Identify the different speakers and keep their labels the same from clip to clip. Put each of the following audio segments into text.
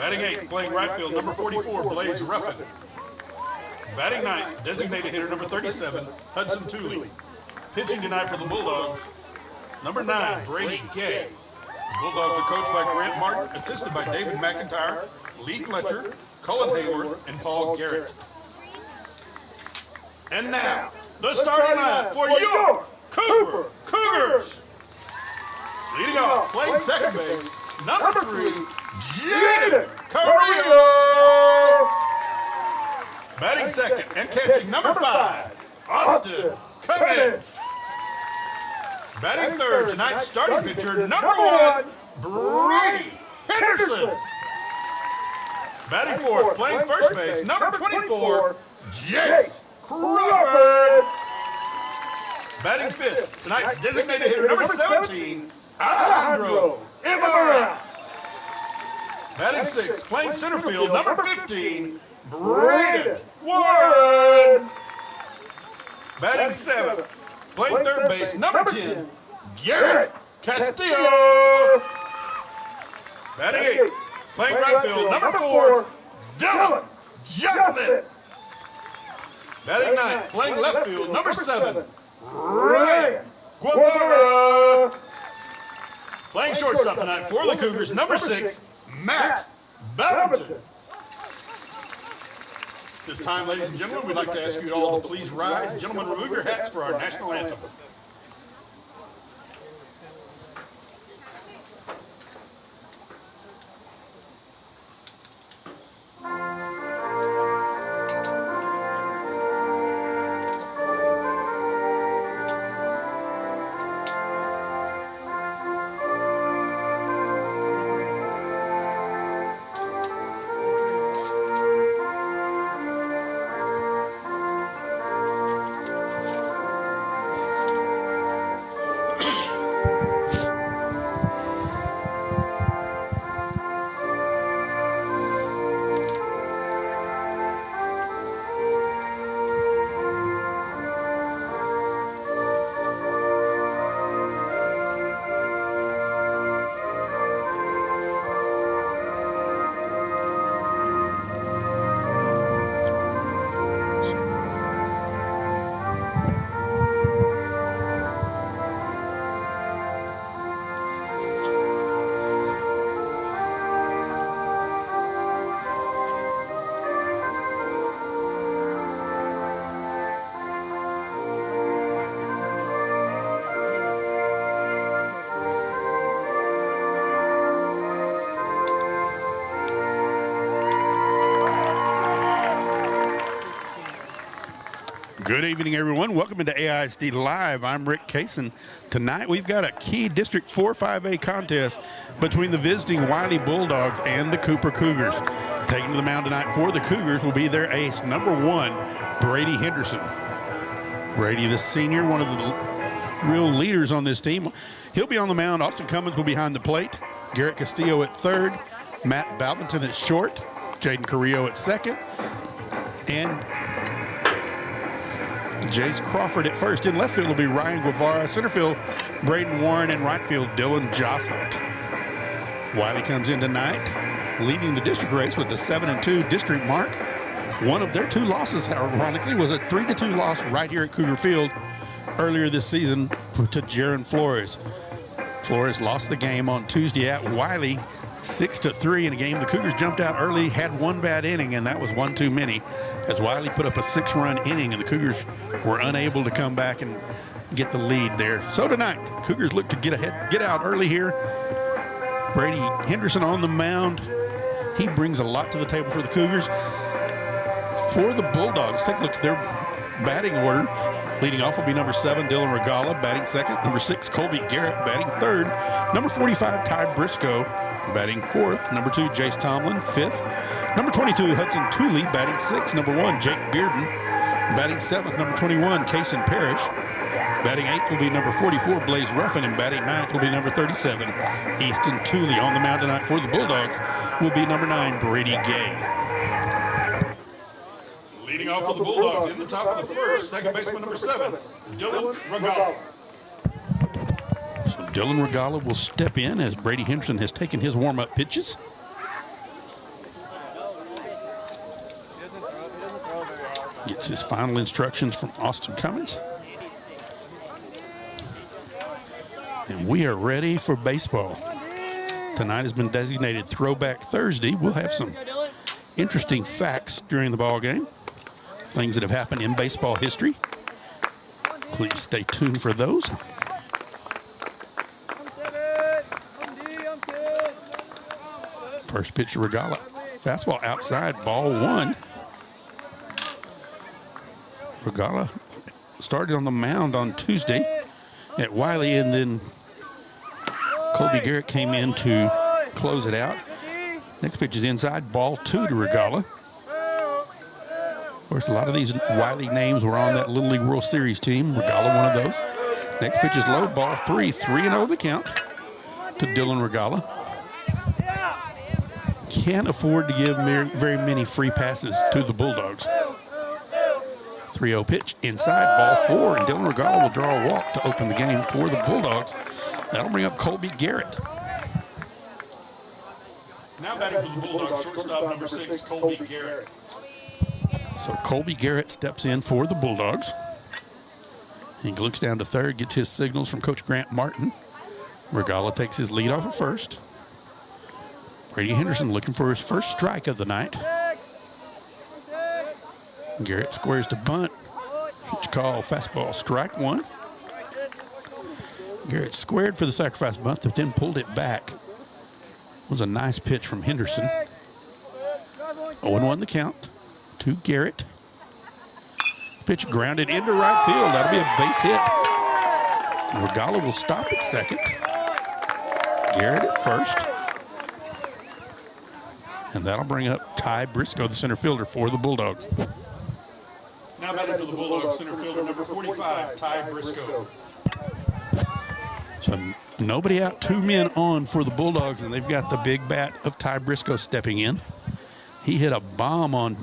Speaker 1: Batting 8th, playing right field, number 44, Blaze Ruffin. Batting 9th, designated hitter, number 37, Hudson Tooley. Pitching tonight for the Bulldogs, number 9, Brady Gay. The Bulldogs are coached by Grant Martin, assisted by David McIntyre, Lee Fletcher, Cullen Hayworth, and Paul Garrett. And now, the starting line for your Cougar Cougars. Leading off, playing second base, number 3, Jaden Carrillo. Batting second and catching, number 5, Austin Cummins. Batting third, tonight's starting pitcher, number 1, Brady Henderson. Batting fourth, playing first base, number 24, Jace Crawford. Batting fifth, tonight's designated hitter, number 17, Alejandro Ibarra. Batting sixth, playing center field, number 15, Braden Warren. Batting seventh, playing third base, number 10, Garrett Castillo. Batting eighth, playing right field, number 4, Dylan Jocelyn. Batting ninth, playing left field, number 7, Ryan Guevara. Playing shortstop tonight for the Cougars, number 6, Matt Babington. This time, ladies and gentlemen, we'd like to ask you all to please rise. Gentlemen, remove your hats for our national anthem. Good evening, everyone. Welcome into AISD Live. I'm Rick Kaysen. Tonight, we've got a key District 4-5A contest between the visiting Wylie Bulldogs and the Cooper Cougars. Taking to the mound tonight for the Cougars will be their ace, number 1, Brady Henderson. Brady, the senior, one of the real leaders on this team. He'll be on the mound. Austin Cummins will be behind the plate. Garrett Castillo at third. Matt Balvinton at short. Jaden Carrillo at second. And Jace Crawford at first. In left field will be Ryan Guevara. Center field, Braden Warren. And right field, Dylan Jocelyn. Wylie comes in tonight, leading the district race with the 7-2 district mark. One of their 2 losses, ironically, was a 3-2 loss right here at Cougar Field earlier this season to Jaron Flores. Flores lost the game on Tuesday at Wylie, 6-3 in a game the Cougars jumped out early, had 1 bad inning, and that was 1 too many, as Wylie put up a 6-run inning, and the Cougars were unable to come back and get the lead there. So tonight, Cougars look to get out early here. Brady Henderson on the mound. He brings a lot to the table for the Cougars. For the Bulldogs, take a look at their batting order. Leading off will be number 7, Dylan Regala, batting second. Number 6, Colby Garrett, batting third. Number 45, Ty Briscoe, batting fourth. Number 2, Jace Tomlin, fifth. Number 22, Hudson Tooley, batting sixth. Number 1, Jake Bearden, batting seventh. Number 21, Kaysen Parrish. Batting eighth will be number 44, Blaze Ruffin, and batting ninth will be number 37, Easton Tooley. On the mound tonight for the Bulldogs will be number 9, Brady Gay. Leading off for the Bulldogs in the top of the first, second baseman number 7, Dylan Regala. So Dylan Regala will step in as Brady Henderson has taken his warm-up pitches. Gets his final instructions from Austin Cummins. And we are ready for baseball. Tonight has been designated Throwback Thursday. We'll have some interesting facts during the ball game, things that have happened in baseball history. Please stay tuned for those. First pitch to Regala. Fastball outside, ball one. Regala started on the mound on Tuesday at Wylie, and then Colby Garrett came in to close it out. Next pitch is inside, ball two to Regala. Of course, a lot of these Wylie names were on that Little League World Series team. Regala, one of those. Next pitch is low, ball three. 3-0 the count to Dylan Regala. Can't afford to give very many free passes to the Bulldogs. 3-0 pitch inside, ball four, and Dylan Regala will draw a walk to open the game for the Bulldogs. That'll bring up Colby Garrett.
Speaker 2: Now batting for the Bulldogs, shortstop number 6, Colby Garrett.
Speaker 1: So Colby Garrett steps in for the Bulldogs. He looks down to third, gets his signals from Coach Grant Martin. Regala takes his lead off at first. Brady Henderson looking for his first strike of the night. Garrett squares to bunt. Pitch call, fastball, strike one. Garrett squared for the sacrifice bunt, but then pulled it back. It was a nice pitch from Henderson. 0-1 the count to Garrett. Pitch grounded into right field. That'll be a base hit. And Regala will stop at second. Garrett at first. And that'll bring up Ty Briscoe, the center fielder for the Bulldogs.
Speaker 2: Now batting for the Bulldogs, center fielder number 45, Ty Briscoe.
Speaker 1: So nobody out, 2 men on for the Bulldogs, and they've got the big bat of Ty Briscoe stepping in. He hit a bomb on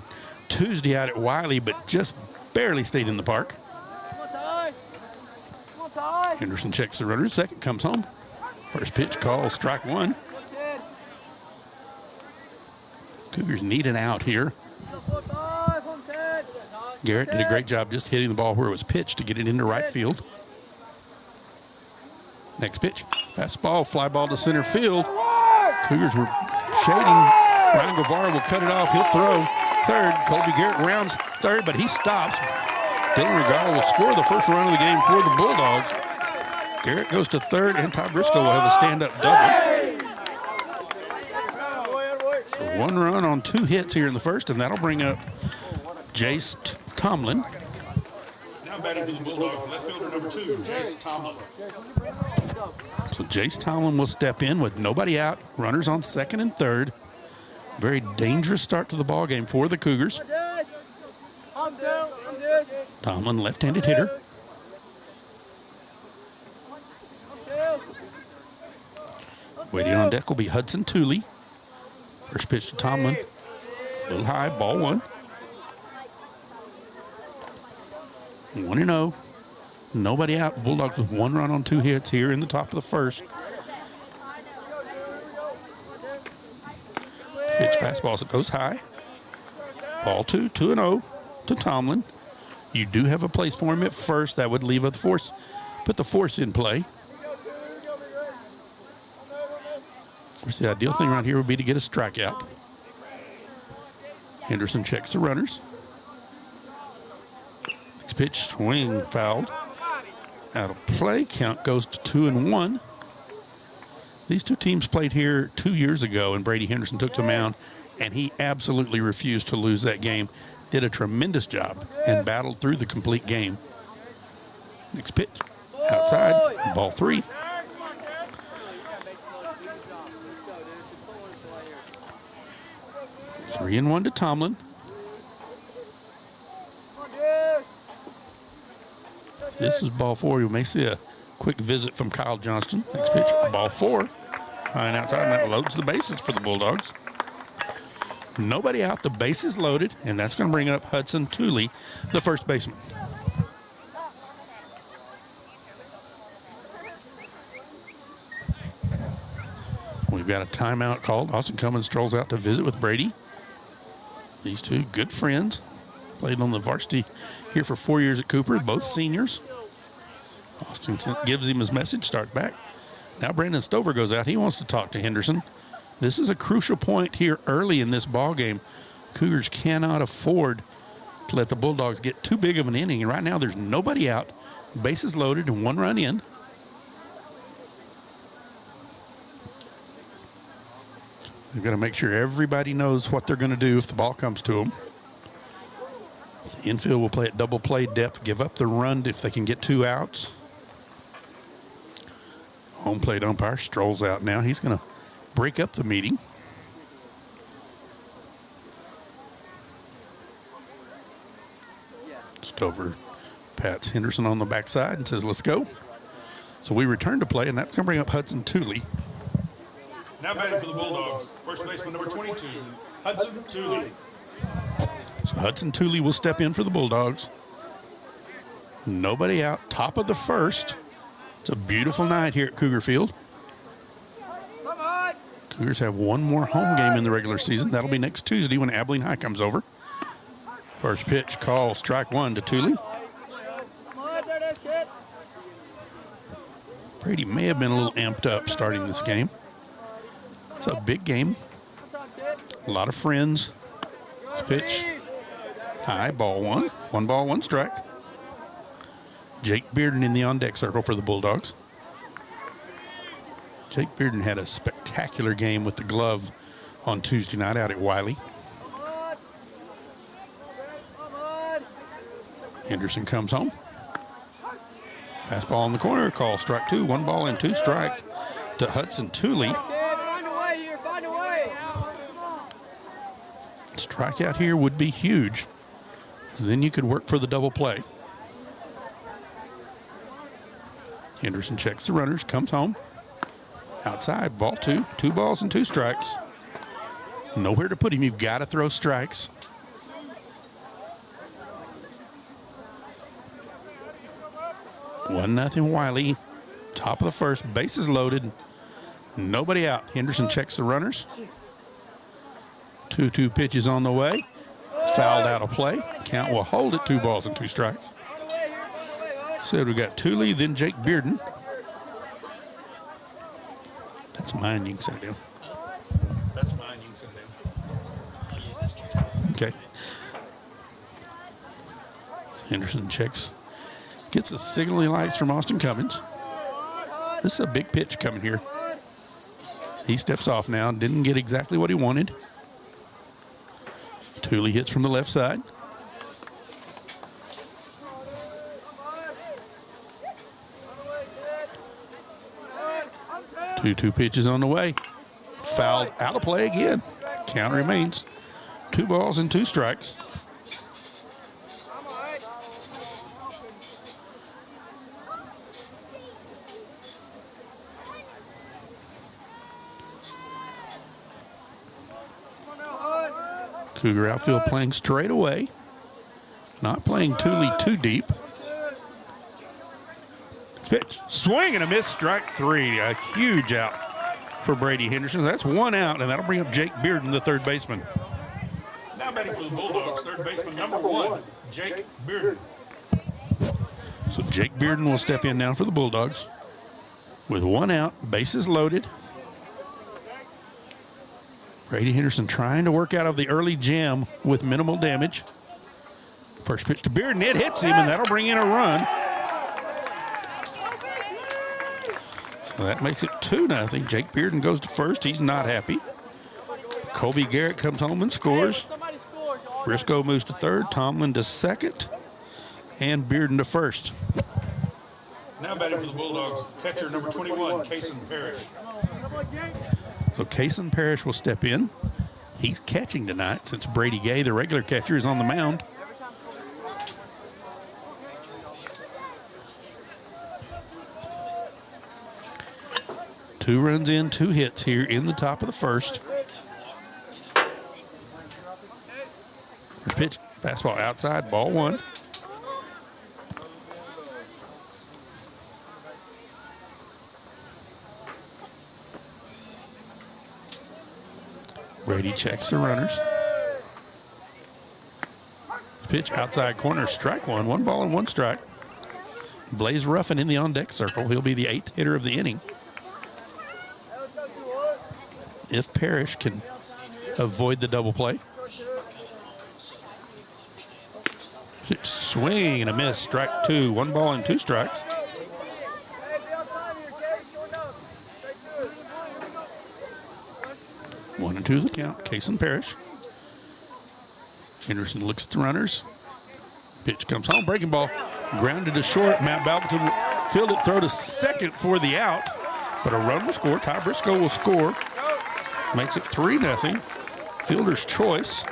Speaker 1: Tuesday out at Wylie, but just barely stayed in the park. Henderson checks the runner. Second comes home. First pitch call, strike one. Cougars need an out here. Garrett did a great job just hitting the ball where it was pitched to get it into right field. Next pitch, fastball, fly ball to center field. Cougars were shading. Ryan Guevara will cut it off. He'll throw third. Colby Garrett rounds third, but he stops. Dylan Regala will score the first run of the game for the Bulldogs. Garrett goes to third, and Ty Briscoe will have a stand-up double. So 1 run on 2 hits here in the first, and that'll bring up Jace Tomlin.
Speaker 2: Now batting for the Bulldogs, left fielder number 2, Jace Tomlin.
Speaker 1: So Jace Tomlin will step in with nobody out, runners on second and third. Very dangerous start to the ball game for the Cougars. Tomlin, left-handed hitter. Waiting on deck will be Hudson Tooley. First pitch to Tomlin. A little high, ball one. 1-0. Nobody out. Bulldogs with 1 run on 2 hits here in the top of the first. Pitch fastball, so it goes high. Ball 2, 2-0 to Tomlin. You do have a place for him at first. That would leave a force, put the force in play. Of course, the ideal thing right here would be to get a strikeout. Henderson checks the runners. Next pitch, swing, fouled. Out of play, count goes to 2-1. These two teams played here 2 years ago, and Brady Henderson took the mound, and he absolutely refused to lose that game. Did a tremendous job and battled through the complete game. Next pitch, outside, ball 3. Three and 1 to Tomlin. This is ball 4. You may see a quick visit from Kyle Johnston. Next pitch, ball 4. High and outside, and that loads the bases for the Bulldogs. Nobody out, the base is loaded, and that's going to bring up Hudson Tooley, the first baseman. We've got a timeout called. Austin Cummins strolls out to visit with Brady. These two good friends. Played on the varsity here for 4 years at Cooper, both seniors. Austin gives him his message, starts back. Now Brandon Stover goes out. He wants to talk to Henderson. This is a crucial point here early in this ball game. Cougars cannot afford to let the Bulldogs get too big of an inning. And right now there's nobody out. Bases loaded and 1 run in. They've got to make sure everybody knows what they're going to do if the ball comes to them. The infield will play at double play depth, give up the run if they can get 2 outs. Home plate umpire strolls out now. He's going to break up the meeting. Stover pats Henderson on the backside and says, let's go. So we return to play, and that's going to bring up Hudson Tooley.
Speaker 2: Now batting for the Bulldogs, first baseman number 22, Hudson Tooley.
Speaker 1: So Hudson Tooley will step in for the Bulldogs. Nobody out, top of the first. It's a beautiful night here at Cougar Field. Cougars have 1 more home game in the regular season. That'll be next Tuesday when Abilene High comes over. First pitch, call, strike 1 to Tooley. Brady may have been a little amped up starting this game. It's a big game. A lot of friends. This pitch, high, ball 1. 1 ball, 1 strike. Jake Bearden in the on-deck circle for the Bulldogs. Jake Bearden had a spectacular game with the glove on Tuesday night out at Wylie. Henderson comes home. Fastball in the corner, call strike 2. 1 ball and 2 strikes to Hudson Tooley. Strikeout here would be huge, because then you could work for the double play. Henderson checks the runners, comes home. Outside, ball 2. 2 balls and 2 strikes. Nowhere to put him. You've got to throw strikes. One nothing Wylie. Top of the first, bases loaded. Nobody out. Henderson checks the runners. 2-2 pitches on the way. Fouled out of play. Count will hold it. 2 balls and 2 strikes. So we got Tooley, then Jake Bearden. That's mine. You can set it down.
Speaker 2: That's mine. You can sit down.
Speaker 1: Okay. So Henderson checks. Gets the signal he likes from Austin Cummins. This is a big pitch coming here. He steps off now. Didn't get exactly what he wanted. Tooley hits from the left side. Two pitches on the way. Fouled out of play again. Count remains 2 balls and 2 strikes. Cougar outfield playing straight away. Not playing Tooley too deep. Pitch, swing and a miss, strike 3. A huge out for Brady Henderson. That's 1 out, and that'll bring up Jake Bearden, the third baseman.
Speaker 2: Now batting for the Bulldogs, third baseman number 1, Jake Bearden.
Speaker 1: So Jake Bearden will step in now for the Bulldogs. With 1 out, bases loaded. Brady Henderson trying to work out of the early jam with minimal damage. First pitch to Bearden, it hits him, and that'll bring in a run. So that makes it 2-0. Jake Bearden goes to first. He's not happy. Kobe Garrett comes home and scores. Briscoe moves to third. Tomlin to second. And Bearden to first.
Speaker 2: Now batting for the Bulldogs, catcher number 21, Kason Parrish.
Speaker 1: So Kason Parrish will step in. He's catching tonight since Brady Gay, the regular catcher, is on the mound. Two runs in, 2 hits here in the top of the first. First pitch, fastball outside, ball 1. Brady checks the runners. Pitch outside corner, strike one. 1 ball and 1 strike. Blaze Ruffin in the on-deck circle. He'll be the 8th hitter of the inning. If Parrish can avoid the double play. Swing and a miss, strike 2. 1 ball and 2 strikes. One and 2 is the count. Case and Parrish. Henderson looks at the runners. Pitch comes home, breaking ball. Grounded to short. Matt Balverton fielded, throw to second for the out. But a run will score. Ty Briscoe will score. Makes it 3-0. Fielder's choice.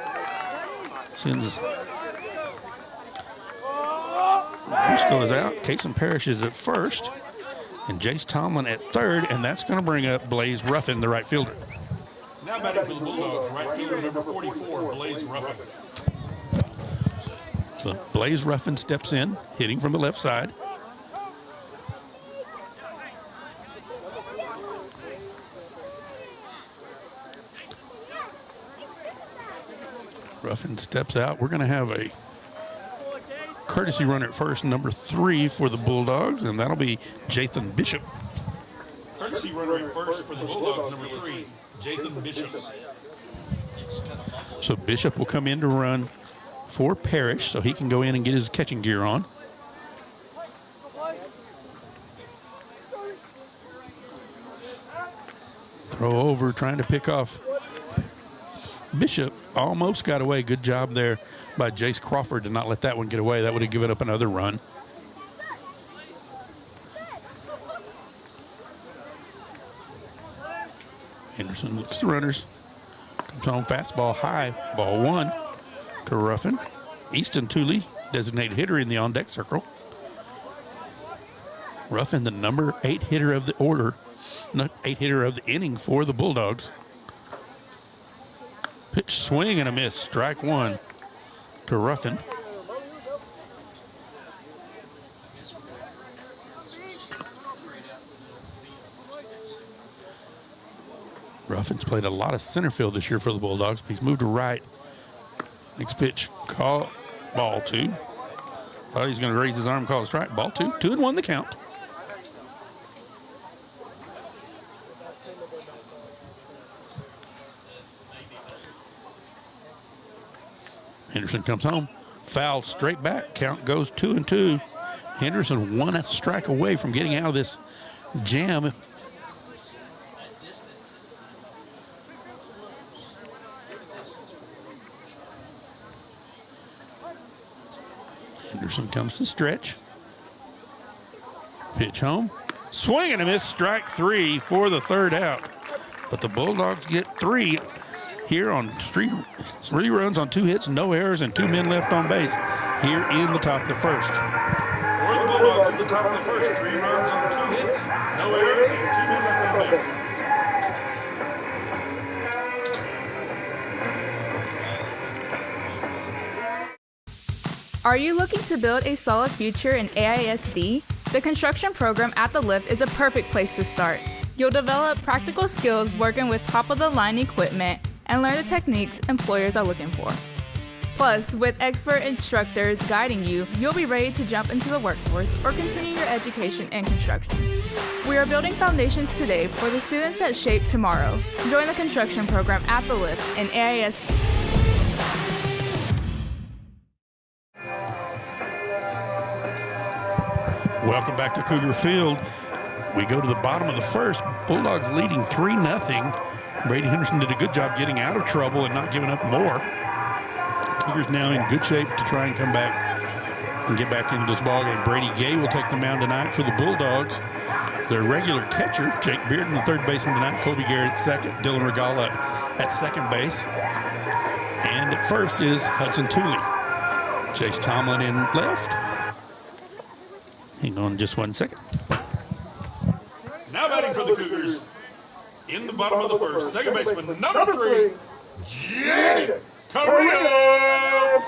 Speaker 1: Sends Briscoe is out. Cason Parrish is at first. And Jace Tomlin at third. And that's going to bring up Blaze Ruffin, the right fielder.
Speaker 2: Now batting for the Bulldogs, right fielder number 44, Blaze Ruffin.
Speaker 1: So Blaze Ruffin steps in, hitting from the left side. Ruffin steps out. We're going to have a courtesy runner at first, number 3 for the Bulldogs, and that'll be Jathan Bishop.
Speaker 2: Courtesy runner at first for the Bulldogs, number 3, Jathan Bishop.
Speaker 1: So Bishop will come in to run for Parrish, so he can go in and get his catching gear on. Throw over, trying to pick off Bishop. Almost got away. Good job there by Jace Crawford to not let that one get away. That would have given up another run. Henderson looks at the runners. Comes home, fastball high, ball 1 to Ruffin. Easton Tooley, designated hitter in the on-deck circle. Ruffin, the number 8 hitter of the order, 8 hitter of the inning for the Bulldogs. Pitch swing and a miss, strike 1 to Ruffin. Ruffin's played a lot of center field this year for the Bulldogs, but he's moved to right. Next pitch, call, ball 2. Thought he was going to raise his arm, call a strike. Ball 2, 2-1 the count. Henderson comes home, foul straight back. Count goes 2-2. Henderson 1 strike away from getting out of this jam. Henderson comes to stretch. Pitch home. Swing and a miss, strike 3 for the 3rd out. But the Bulldogs get 3 here on 3 runs on 2 hits, no errors, and 2 men left on base here in the top of the 1st.
Speaker 2: For the Bulldogs at the top of the 1st, 3 runs on 2 hits, no errors, and 2 men left on base.
Speaker 3: Are you looking to build a solid future in AISD? The construction program at the Lift is a perfect place to start. You'll develop practical skills working with top-of-the-line equipment and learn the techniques employers are looking for. Plus, with expert instructors guiding you, you'll be ready to jump into the workforce or continue your education in construction. We are building foundations today for the students that shape tomorrow. Join the construction program at the Lift in AISD.
Speaker 1: Welcome back to Cougar Field. We go to the bottom of the 1st. Bulldogs leading 3-0. Brady Henderson did a good job getting out of trouble and not giving up more. Cougars now in good shape to try and come back and get back into this ballgame. Brady Gay will take the mound tonight for the Bulldogs. Their regular catcher, Jake Bearden, the 3rd baseman tonight. Kobe Garrett at 2nd. Dylan Regala at 2nd base. And at 1st is Hudson Tooley. Chase Tomlin in left. Hang on just 1 second.
Speaker 2: Now batting for the Cougars, in the bottom of the 1st, 2nd baseman, number 3, Jaden Carrillo.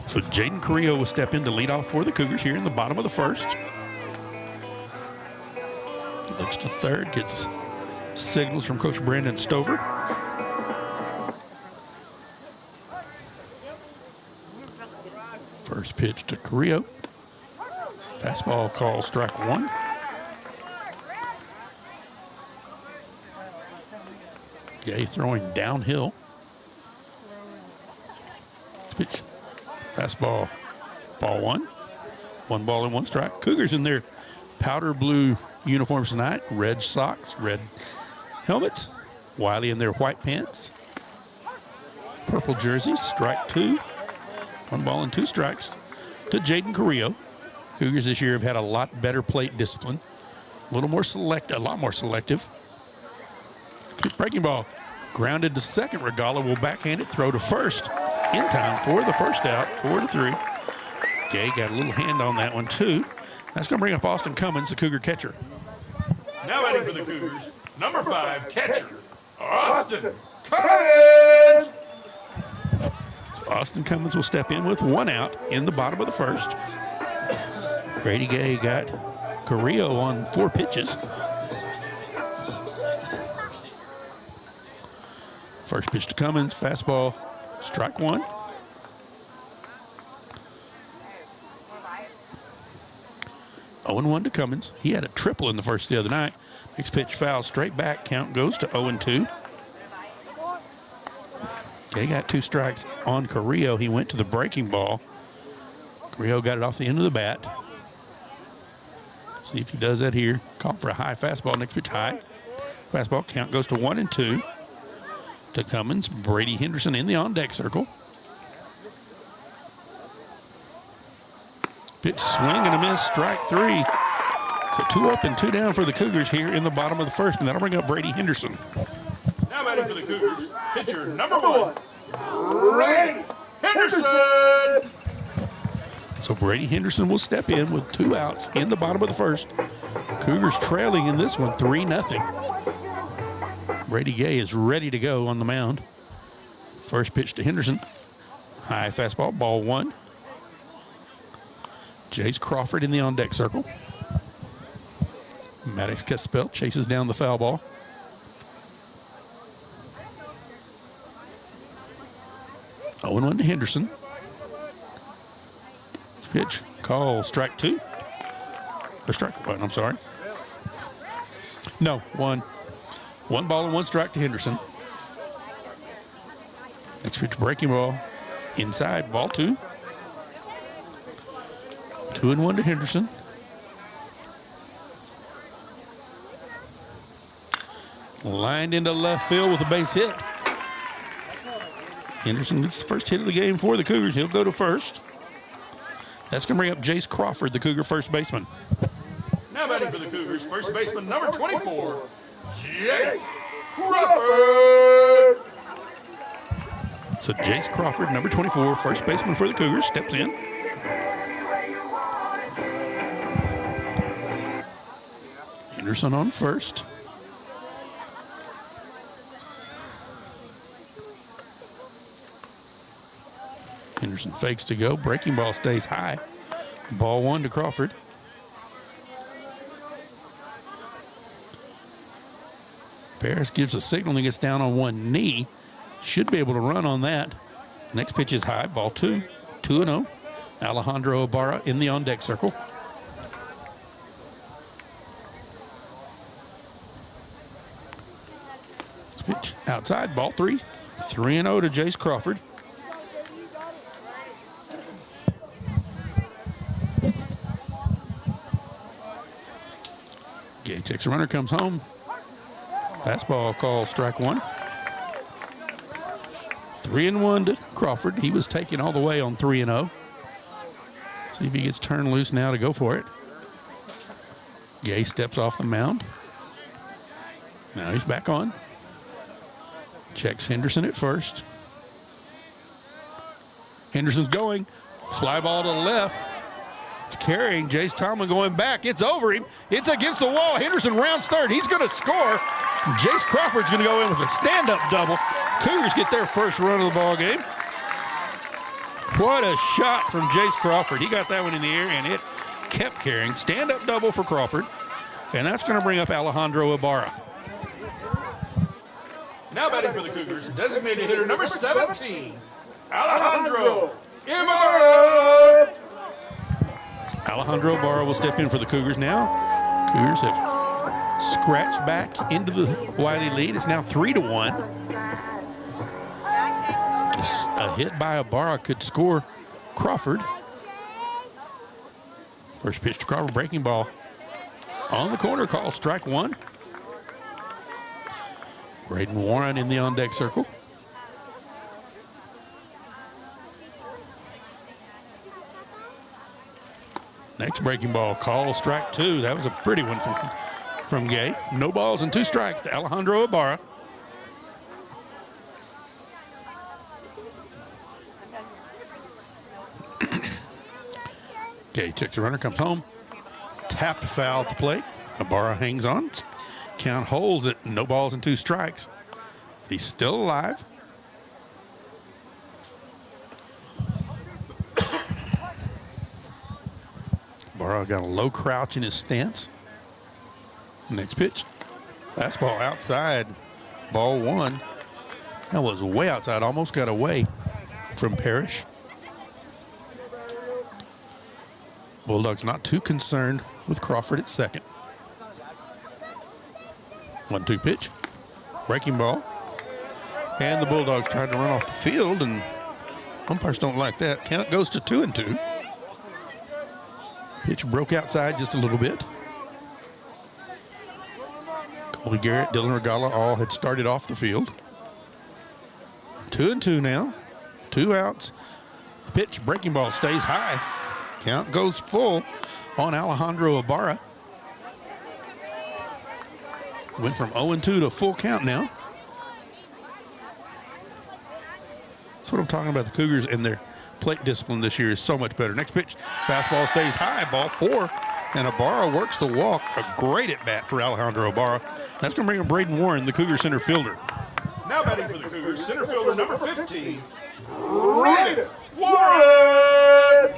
Speaker 1: So Jaden Carrillo will step in to lead off for the Cougars here in the bottom of the 1st. Looks to 3rd, gets signals from Coach Brandon Stover. First pitch to Carrillo. Fastball call, strike one. Gay throwing downhill. Pitch. Fastball, ball one. 1 ball and 1 strike. Cougars in their powder blue uniforms tonight. Red socks, red helmets. Wylie in their white pants. Purple jerseys, strike 2. 1 ball and 2 strikes to Jaden Carrillo. Cougars this year have had a lot better plate discipline. A lot more selective. Breaking ball. Grounded to second. Regala will backhand it, throw to first. In time for the first out, 4-3. Gay got a little hand on that one, too. That's going to bring up Austin Cummins, the Cougar catcher.
Speaker 2: Now batting for the Cougars, number 5, catcher, Austin Cummins.
Speaker 1: So Austin Cummins will step in with 1 out in the bottom of the first. Grady Gay got Carrillo on 4 pitches. First pitch to Cummins, fastball, strike 1. 0-1 to Cummins. He had a triple in the first the other night. Next pitch foul, straight back. Count goes to 0-2. They got 2 strikes on Carrillo. He went to the breaking ball. Carrillo got it off the end of the bat. See if he does that here. Call for a high fastball. Next pitch high. Fastball count goes to 1-2. To Cummins. Brady Henderson in the on-deck circle. Pitch swing and a miss. Strike 3. So 2 up and 2 down for the Cougars here in the bottom of the first, and that'll bring up Brady Henderson.
Speaker 2: Now batting for the Cougars, pitcher number 1, Brady Henderson.
Speaker 1: So Brady Henderson will step in with 2 outs in the bottom of the first. Cougars trailing in this one 3-0. Brady Gay is ready to go on the mound. First pitch to Henderson. High fastball, ball 1. Jace Crawford in the on-deck circle. Maddox Caspel chases down the foul ball. Oh, 0-1 to Henderson. Pitch, call, strike 2. Or strike 1, I'm sorry. No, 1. 1 ball and 1 strike to Henderson. Next pitch, breaking ball. Inside, ball 2. 2-1 to Henderson. Lined into left field with a base hit. Henderson gets the first hit of the game for the Cougars. He'll go to first. That's going to bring up Jace Crawford, the Cougar first baseman.
Speaker 2: Now batting for the Cougars, first baseman number 24, Jace Crawford.
Speaker 1: So Jace Crawford, number 24, first baseman for the Cougars, steps in. Henderson on first. Henderson fakes to go. Breaking ball stays high. Ball 1 to Crawford. Paris gives a signal and gets down on 1 knee. Should be able to run on that. Next pitch is high. Ball 2. 2-0. Alejandro Ibarra in the on-deck circle. Pitch outside. Ball 3. 3-0 to Jace Crawford. Gay checks a runner, comes home. Fastball call, strike 1. 3-1 to Crawford. He was taken all the way on 3-0. See if he gets turned loose now to go for it. Gay steps off the mound. Now he's back on. Checks Henderson at first. Henderson's going. Fly ball to the left. It's carrying. Jace Tomlin going back. It's over him. It's against the wall. Henderson rounds third. He's going to score. Jace Crawford's going to go in with a stand-up double. Cougars get their first run of the ball game. What a shot from Jace Crawford. He got that one in the air, and it kept carrying. Stand-up double for Crawford. And that's going to bring up Alejandro Ibarra.
Speaker 2: Now batting for the Cougars, designated hitter number 17, Alejandro Ibarra!
Speaker 1: Alejandro Ibarra will step in for the Cougars now. Cougars have scratched back into the Wylie lead. It's now 3-1. A hit by Ibarra could score Crawford. First pitch to Crawford, breaking ball on the corner, call strike one. Braden Warren in the on-deck circle. Next breaking ball, call strike two. That was a pretty one from Gay. No balls and 2 strikes to Alejandro Ibarra. Gay checks the runner, comes home. Tapped foul at the plate. Ibarra hangs on. Count holds it. No balls and 2 strikes. He's still alive. Ibarra got a low crouch in his stance. Next pitch. Fastball outside. Ball 1. That was way outside. Almost got away from Parrish. Bulldogs not too concerned with Crawford at second. 1-2 pitch. Breaking ball. And the Bulldogs tried to run off the field, and umpires don't like that. Count goes to 2-2. Pitch broke outside just a little bit. Colby Garrett, Dylan Regala all had started off the field. 2-2 now. 2 outs. The pitch, breaking ball, stays high. Count goes full on Alejandro Ibarra. Went from 0-2 to full count now. That's what I'm talking about. The Cougars and their plate discipline this year is so much better. Next pitch, fastball stays high, ball 4. And Ibarra works the walk. A great at-bat for Alejandro Ibarra. That's going to bring in Braden Warren, the Cougar center fielder.
Speaker 2: Now batting for the Cougars, center fielder number 15, Braden Warren!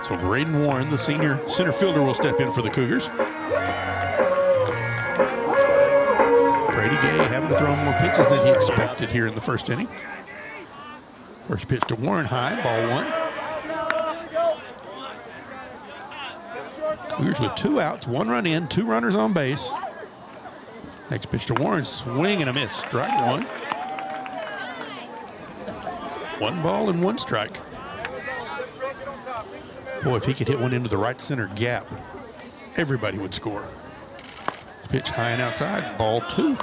Speaker 1: So Braden Warren, the senior center fielder, will step in for the Cougars. Brady Gay having to throw more pitches than he expected here in the first inning. First pitch to Warren, high, ball 1. Cougars with 2 outs, 1 run in, 2 runners on base. Next pitch to Warren, swing and a miss, strike 1. 1 ball and 1 strike. Boy, if he could hit one into the right center gap, everybody would score. Pitch high and outside, ball 2.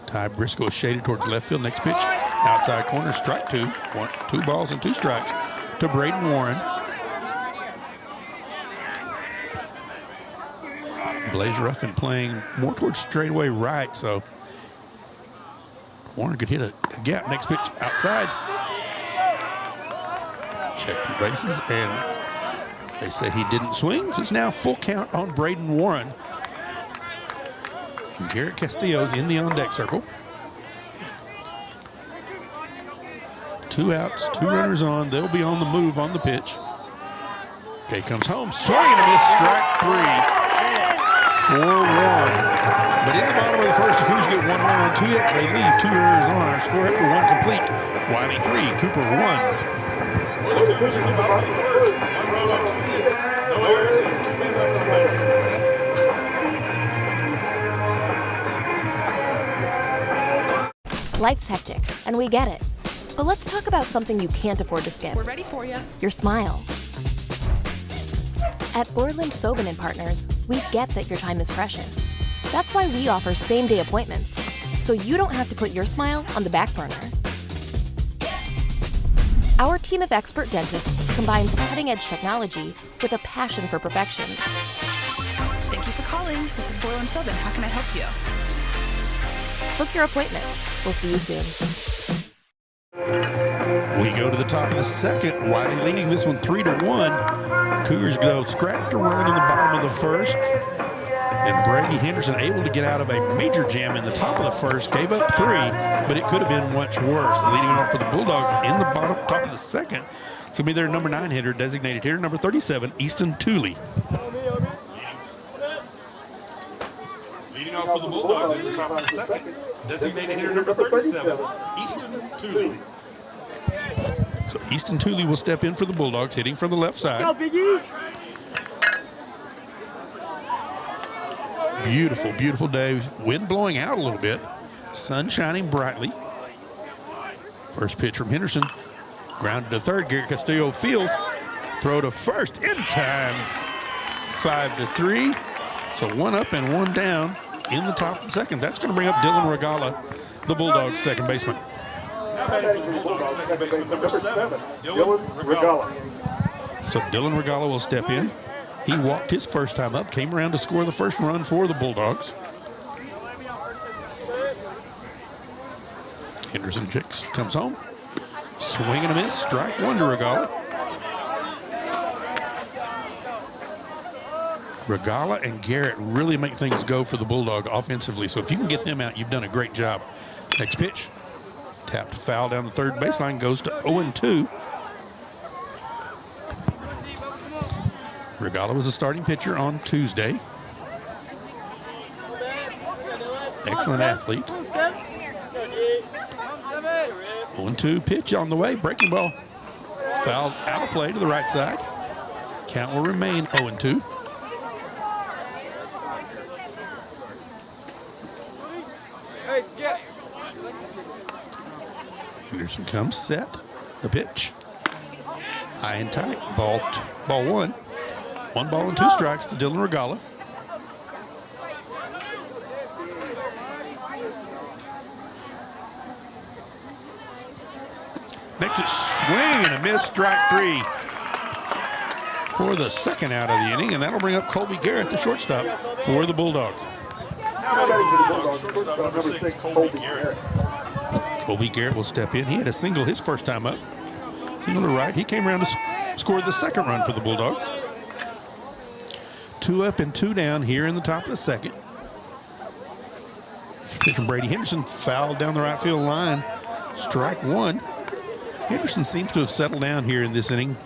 Speaker 1: Ty Briscoe is shaded towards left field. Next pitch, outside corner, strike 2. 2 balls and 2 strikes to Braden Warren. Blaze Ruffin playing more towards straightaway right, so Warren could hit a gap. Next pitch outside. Check the bases, and they say he didn't swing. So it's now full count on Braden Warren. And Garrett Castillo's in the on-deck circle. 2 outs, 2 runners on. They'll be on the move on the pitch. Okay, comes home, swing and a miss, strike 3. 4-1. But in the bottom of the first, the Cougars get 1 run on 2 hits. They leave 2 errors on. Our score after 1 complete. Wylie 3, Cooper 1.
Speaker 2: For the Cougars in the bottom of the first, 1 run on 2 hits. No errors and 2 men left on base.
Speaker 4: Life's hectic, and we get it. But let's talk about something you can't afford to skip.
Speaker 5: We're ready for you.
Speaker 4: Your smile. At Borland Sobin & Partners, we get that your time is precious. That's why we offer same-day appointments, so you don't have to put your smile on the back burner. Our team of expert dentists combines cutting-edge technology with a passion for perfection.
Speaker 5: Thank you for calling. This is Borland Sobin. How can I help you?
Speaker 4: Book your appointment. We'll see you soon.
Speaker 1: We go to the top of the second. Wylie leading this one 3-1. Cougars go scratch to run in the bottom of the first. And Brady Henderson able to get out of a major jam in the top of the first. Gave up 3, but it could have been much worse. Leading off for the Bulldogs in the top of the second. It's going to be their number 9 hitter, designated hitter, number 37, Easton Tooley.
Speaker 2: Leading off for the Bulldogs in the top of the second, designated hitter number 37, Easton Tooley.
Speaker 1: So Easton Tooley will step in for the Bulldogs, hitting from the left side. Beautiful, beautiful day. Wind blowing out a little bit. Sun shining brightly. First pitch from Henderson. Grounded to third. Garrett Castillo fields. Throw to first in time. 5-3. So one up and one down in the top of the second. That's going to bring up Dylan Regala, the Bulldogs' second baseman.
Speaker 2: Now batting for the Bulldogs second baseman number 7, Dylan Regala.
Speaker 1: So Dylan Regala will step in. He walked his first time up, came around to score the first run for the Bulldogs. Henderson comes home. Swing and a miss. Strike one to Regala. Regala and Garrett really make things go for the Bulldog offensively. So if you can get them out, you've done a great job. Next pitch. Tapped foul down the third baseline. Goes to 0-2. Regala was a starting pitcher on Tuesday. Excellent athlete. 1-2 pitch on the way. Breaking ball. Fouled out of play to the right side. Count will remain 0-2. Henderson comes set. The pitch. High and tight. Ball one. 1 ball and 2 strikes to Dylan Regala. Next is swing and a miss, strike 3 for the second out of the inning, and that'll bring up Colby Garrett, the shortstop, for the Bulldogs.
Speaker 2: Now batting for the Bulldogs, shortstop number 6, Colby Garrett.
Speaker 1: Colby Garrett will step in. He had a single his first time up. Single to right. He came around to score the second run for the Bulldogs. 2 up and 2 down here in the top of the second. Pitch from Brady Henderson, fouled down the right field line. Strike 1. Henderson seems to have settled down here in this inning.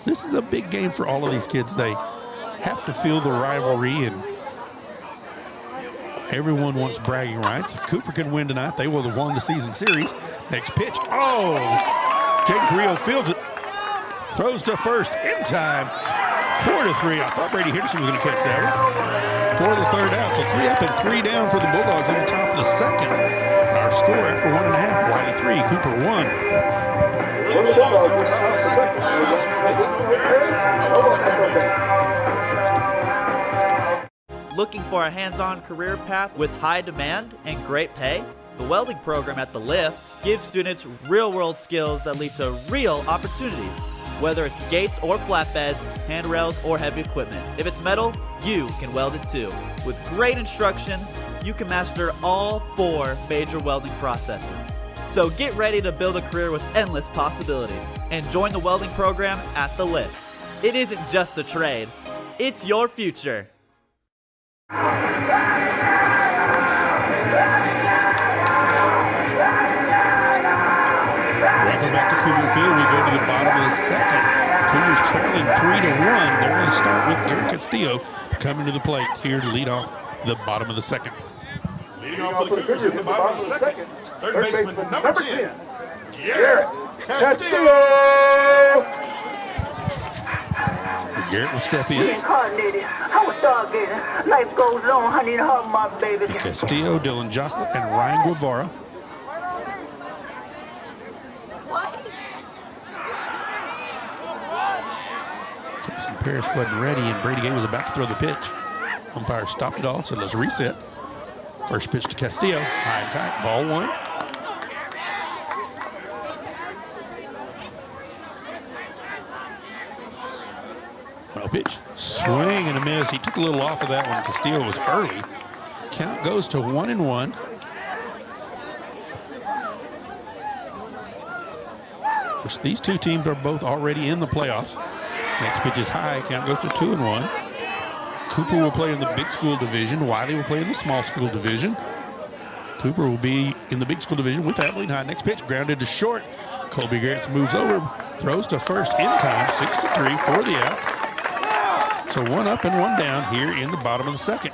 Speaker 1: This is a big game for all of these kids. They have to feel the rivalry, and everyone wants bragging rights. If Cooper can win tonight, they will have won the season series. Next pitch. Oh! Jake Carrillo fields it. Throws to first in time. 4-3. I thought Brady Henderson was going to catch that one. For the third out. So 3 up and 3 down for the Bulldogs in the top of the second. Our score after 1.5. Wylie 3, Cooper 1.
Speaker 2: The Bulldogs on top of the second.
Speaker 6: Looking for a hands-on career path with high demand and great pay? The welding program at The Lift gives students real-world skills that lead to real opportunities. Whether it's gates or flatbeds, handrails or heavy equipment. If it's metal, you can weld it too. With great instruction, you can master all 4 major welding processes. So get ready to build a career with endless possibilities and join the welding program at The Lift. It isn't just a trade, it's your future.
Speaker 1: Welcome back to Cougar Field. We go to the bottom of the second. Cougars trailing 3-1. They're going to start with Garrett Castillo coming to the plate here to lead off the bottom of the second.
Speaker 2: Leading off for the Cougars in the bottom of the second, third baseman number 10, Garrett Castillo.
Speaker 1: Garrett will step in. Castillo, Dylan Jocelyn, and Ryan Guevara. Jason Parrish wasn't ready, and Brady Gay was about to throw the pitch. Umpire stopped it all, said let's reset. First pitch to Castillo, high and tight, ball 1. No pitch, swing and a miss. He took a little off of that one. Castillo was early. Count goes to 1-1. Of course, these two teams are both already in the playoffs. Next pitch is high. Count goes to 2-1. Cooper will play in the big school division. Wylie will play in the small school division. Cooper will be in the big school division with Abilene High. Next pitch, grounded to short. Colby Garrett moves over, throws to first in time, 6-3 for the out. So 1 up and 1 down here in the bottom of the second.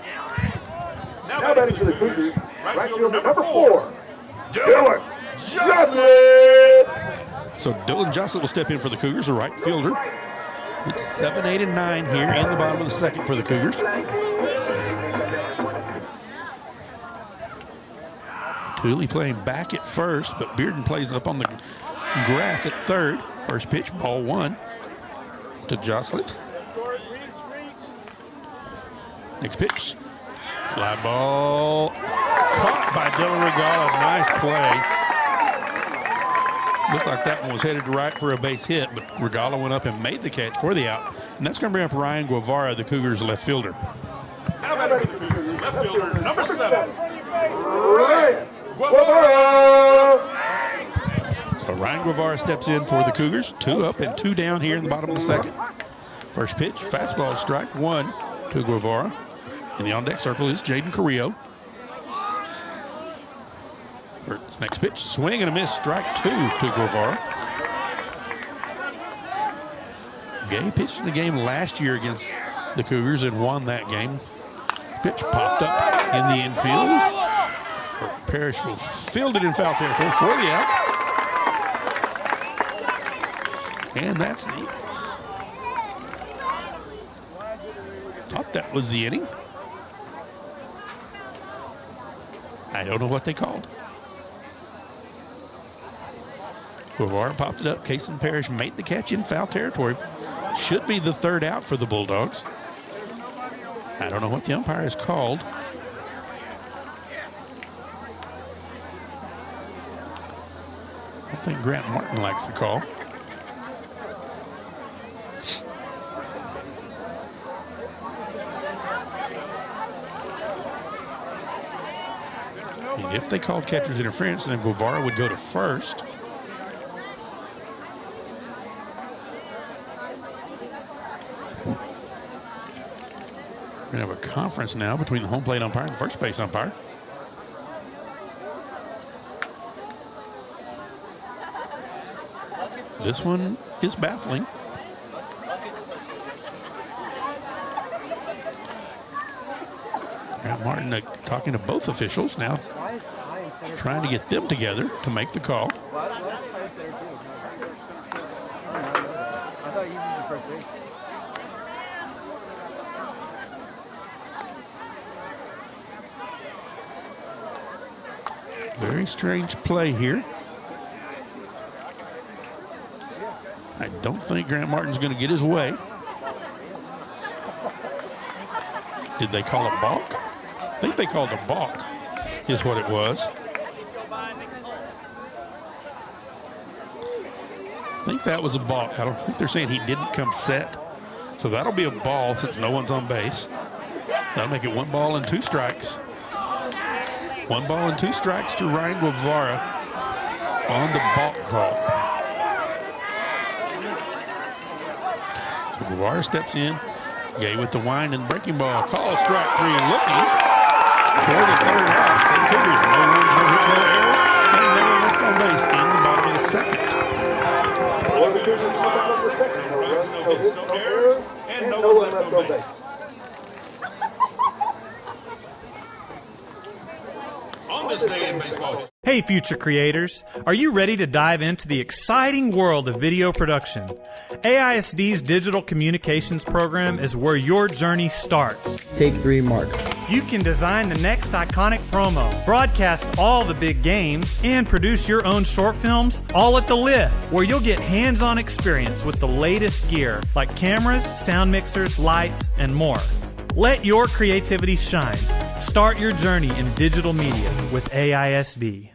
Speaker 2: Now batting for the Cougars, right fielder number 4, Dylan Joslett.
Speaker 1: So Dylan Joslett will step in for the Cougars, the right fielder. It's 7, 8, and 9 here in the bottom of the second for the Cougars. Tooley playing back at first, but Bearden plays up on the grass at third. First pitch, ball 1 to Joslett. Next pitch, fly ball, caught by Dylan Regala. Nice play. Looked like that one was headed to right for a base hit, but Regala went up and made the catch for the out. And that's going to bring up Ryan Guevara, the Cougars' left fielder.
Speaker 2: Now batting for the Cougars, left fielder number 7, Ryan Guevara.
Speaker 1: So Ryan Guevara steps in for the Cougars. 2 up and 2 down here in the bottom of the second. First pitch, fastball, strike 1 to Guevara. In the on-deck circle is Jaden Carrillo. Next pitch, swing and a miss, strike 2 to Guevara. Gay pitched in the game last year against the Cougars and won that game. Pitch popped up in the infield. Parrish will field it in foul territory for the out. And that's the... Thought that was the inning. I don't know what they called. Guevara popped it up. Kason Parrish made the catch in foul territory. Should be the 3rd out for the Bulldogs. I don't know what the umpire has called. I don't think Grant Martin likes the call. And if they called catcher's interference, then Guevara would go to first. We're going to have a conference now between the home plate umpire and the first base umpire. This one is baffling. Grant Martin talking to both officials now, trying to get them together to make the call. Very strange play here. I don't think Grant Martin's going to get his way. Did they call a balk? I think they called a balk, is what it was. I think that was a balk. I don't think they're saying he didn't come set. So that'll be a ball since no one's on base. That'll make it 1 ball and 2 strikes. 1 ball and 2 strikes to Ryan Guevara on the balk call. So Guevara steps in. Gay with the wind and breaking ball. Call strike 3 and looking for the 3rd out. No runs, no hits, no errors, and no one left on base in the bottom of the second.
Speaker 2: No runs, no hits, no errors, and no one left on base. On this day in baseball history.
Speaker 7: Hey future creators, are you ready to dive into the exciting world of video production? AISD's Digital Communications program is where your journey starts.
Speaker 8: Take 3, Mark.
Speaker 7: You can design the next iconic promo, broadcast all the big games, and produce your own short films, all at the Lift, where you'll get hands-on experience with the latest gear, like cameras, sound mixers, lights, and more. Let your creativity shine. Start your journey in digital media with AISD.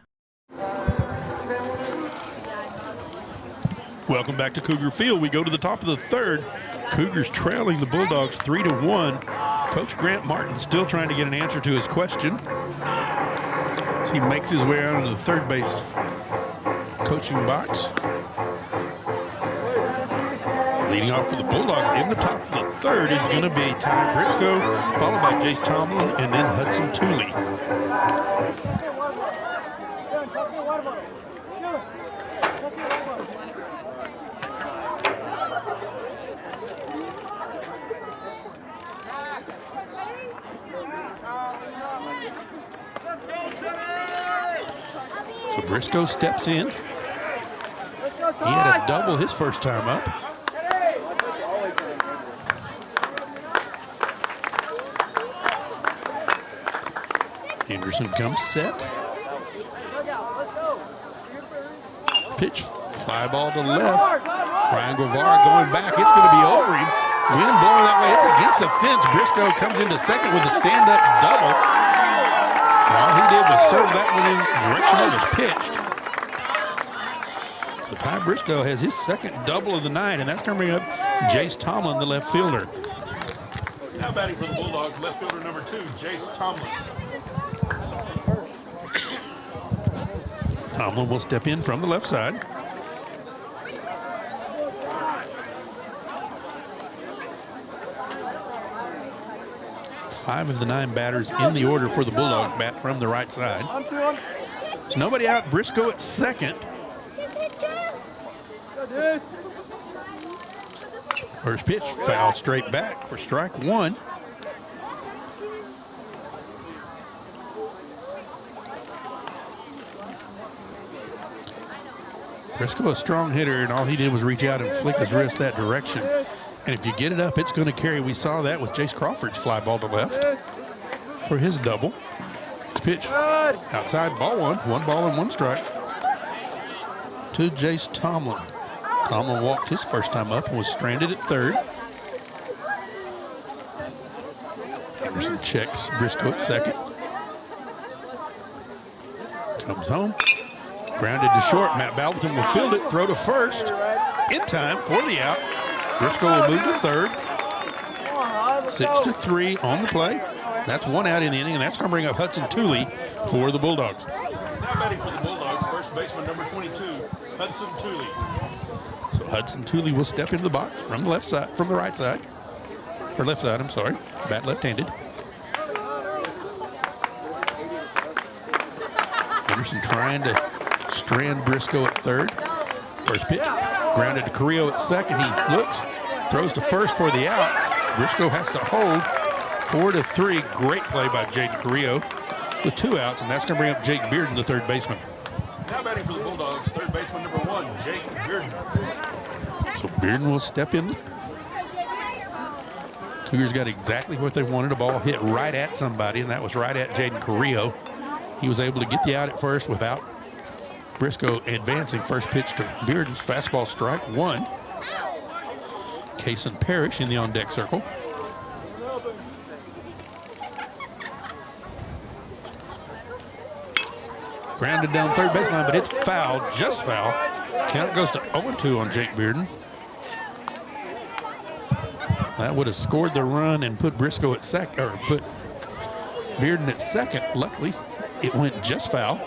Speaker 1: Welcome back to Cougar Field. We go to the top of the 3rd. Cougars trailing the Bulldogs 3-1. Coach Grant Martin still trying to get an answer to his question as he makes his way out into the 3rd base coaching box. Leading off for the Bulldogs in the top of the 3rd is going to be Ty Briscoe, followed by Jace Tomlin, and then Hudson Tooley. So Briscoe steps in. He had a double his first time up. Henderson comes set. Pitch, fly ball to left. Ryan Guevara going back. It's going to be over him. Wind blowing that way. It's against the fence. Briscoe comes into second with a stand-up double. And all he did was serve that one in the direction it was pitched. So Ty Briscoe has his second double of the night, and that's going to bring up Jace Tomlin, the left fielder.
Speaker 2: Now batting for the Bulldogs, left fielder number 2, Jace Tomlin.
Speaker 1: Tomlin will step in from the left side. Five of the 9 batters in the order for the Bulldogs bat from the right side. There's nobody out. Briscoe at second. First pitch, foul straight back for strike 1. Briscoe a strong hitter, and all he did was reach out and flick his wrist that direction. And if you get it up, it's going to carry. We saw that with Jace Crawford's fly ball to left for his double. Pitch outside, ball 1. 1 ball and 1 strike to Jace Tomlin. Tomlin walked his first time up and was stranded at third. Henderson checks Briscoe at second. Comes home. Grounded to short. Matt Balderton will field it. Throw to first. In time for the out. Briscoe will move to third. 6-3 on the play. That's 1 out in the inning, and that's going to bring up Hudson Tooley for the Bulldogs.
Speaker 2: Now batting for the Bulldogs, first baseman number 22, Hudson Tooley.
Speaker 1: So Hudson Tooley will step into the box from the left side, from the right side. Or left side, I'm sorry. Bat left-handed. Henderson trying to strand Briscoe at third. First pitch, grounded to Carrillo at second. He looks, throws to first for the out. Briscoe has to hold. 4-3, great play by Jaden Carrillo with 2 outs, and that's going to bring up Jake Bearden, the third baseman.
Speaker 2: Now batting for the Bulldogs, third baseman number 1, Jake Bearden.
Speaker 1: So Bearden will step in. Cougars got exactly what they wanted. A ball hit right at somebody, and that was right at Jaden Carrillo. He was able to get the out at first without Briscoe advancing. First pitch to Bearden's fastball, strike 1. Kason Parrish in the on-deck circle. Grounded down third baseline, but it's foul, just foul. Count goes to 0-2 on Jake Bearden. That would have scored the run and put Briscoe at second, or put Bearden at second. Luckily, it went just foul.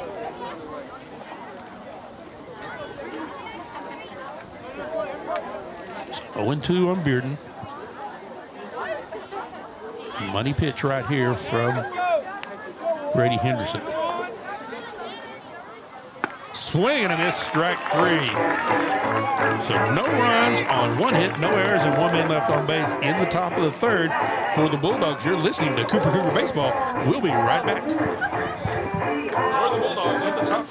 Speaker 1: So 0-2 on Bearden. Money pitch right here from Brady Henderson. Swing and a miss, strike 3. So no runs on 1 hit, no errors, and 1 man left on base in the top of the third for the Bulldogs. You're listening to Cooper Cougar Baseball. We'll be right back.
Speaker 2: For the Bulldogs at the top.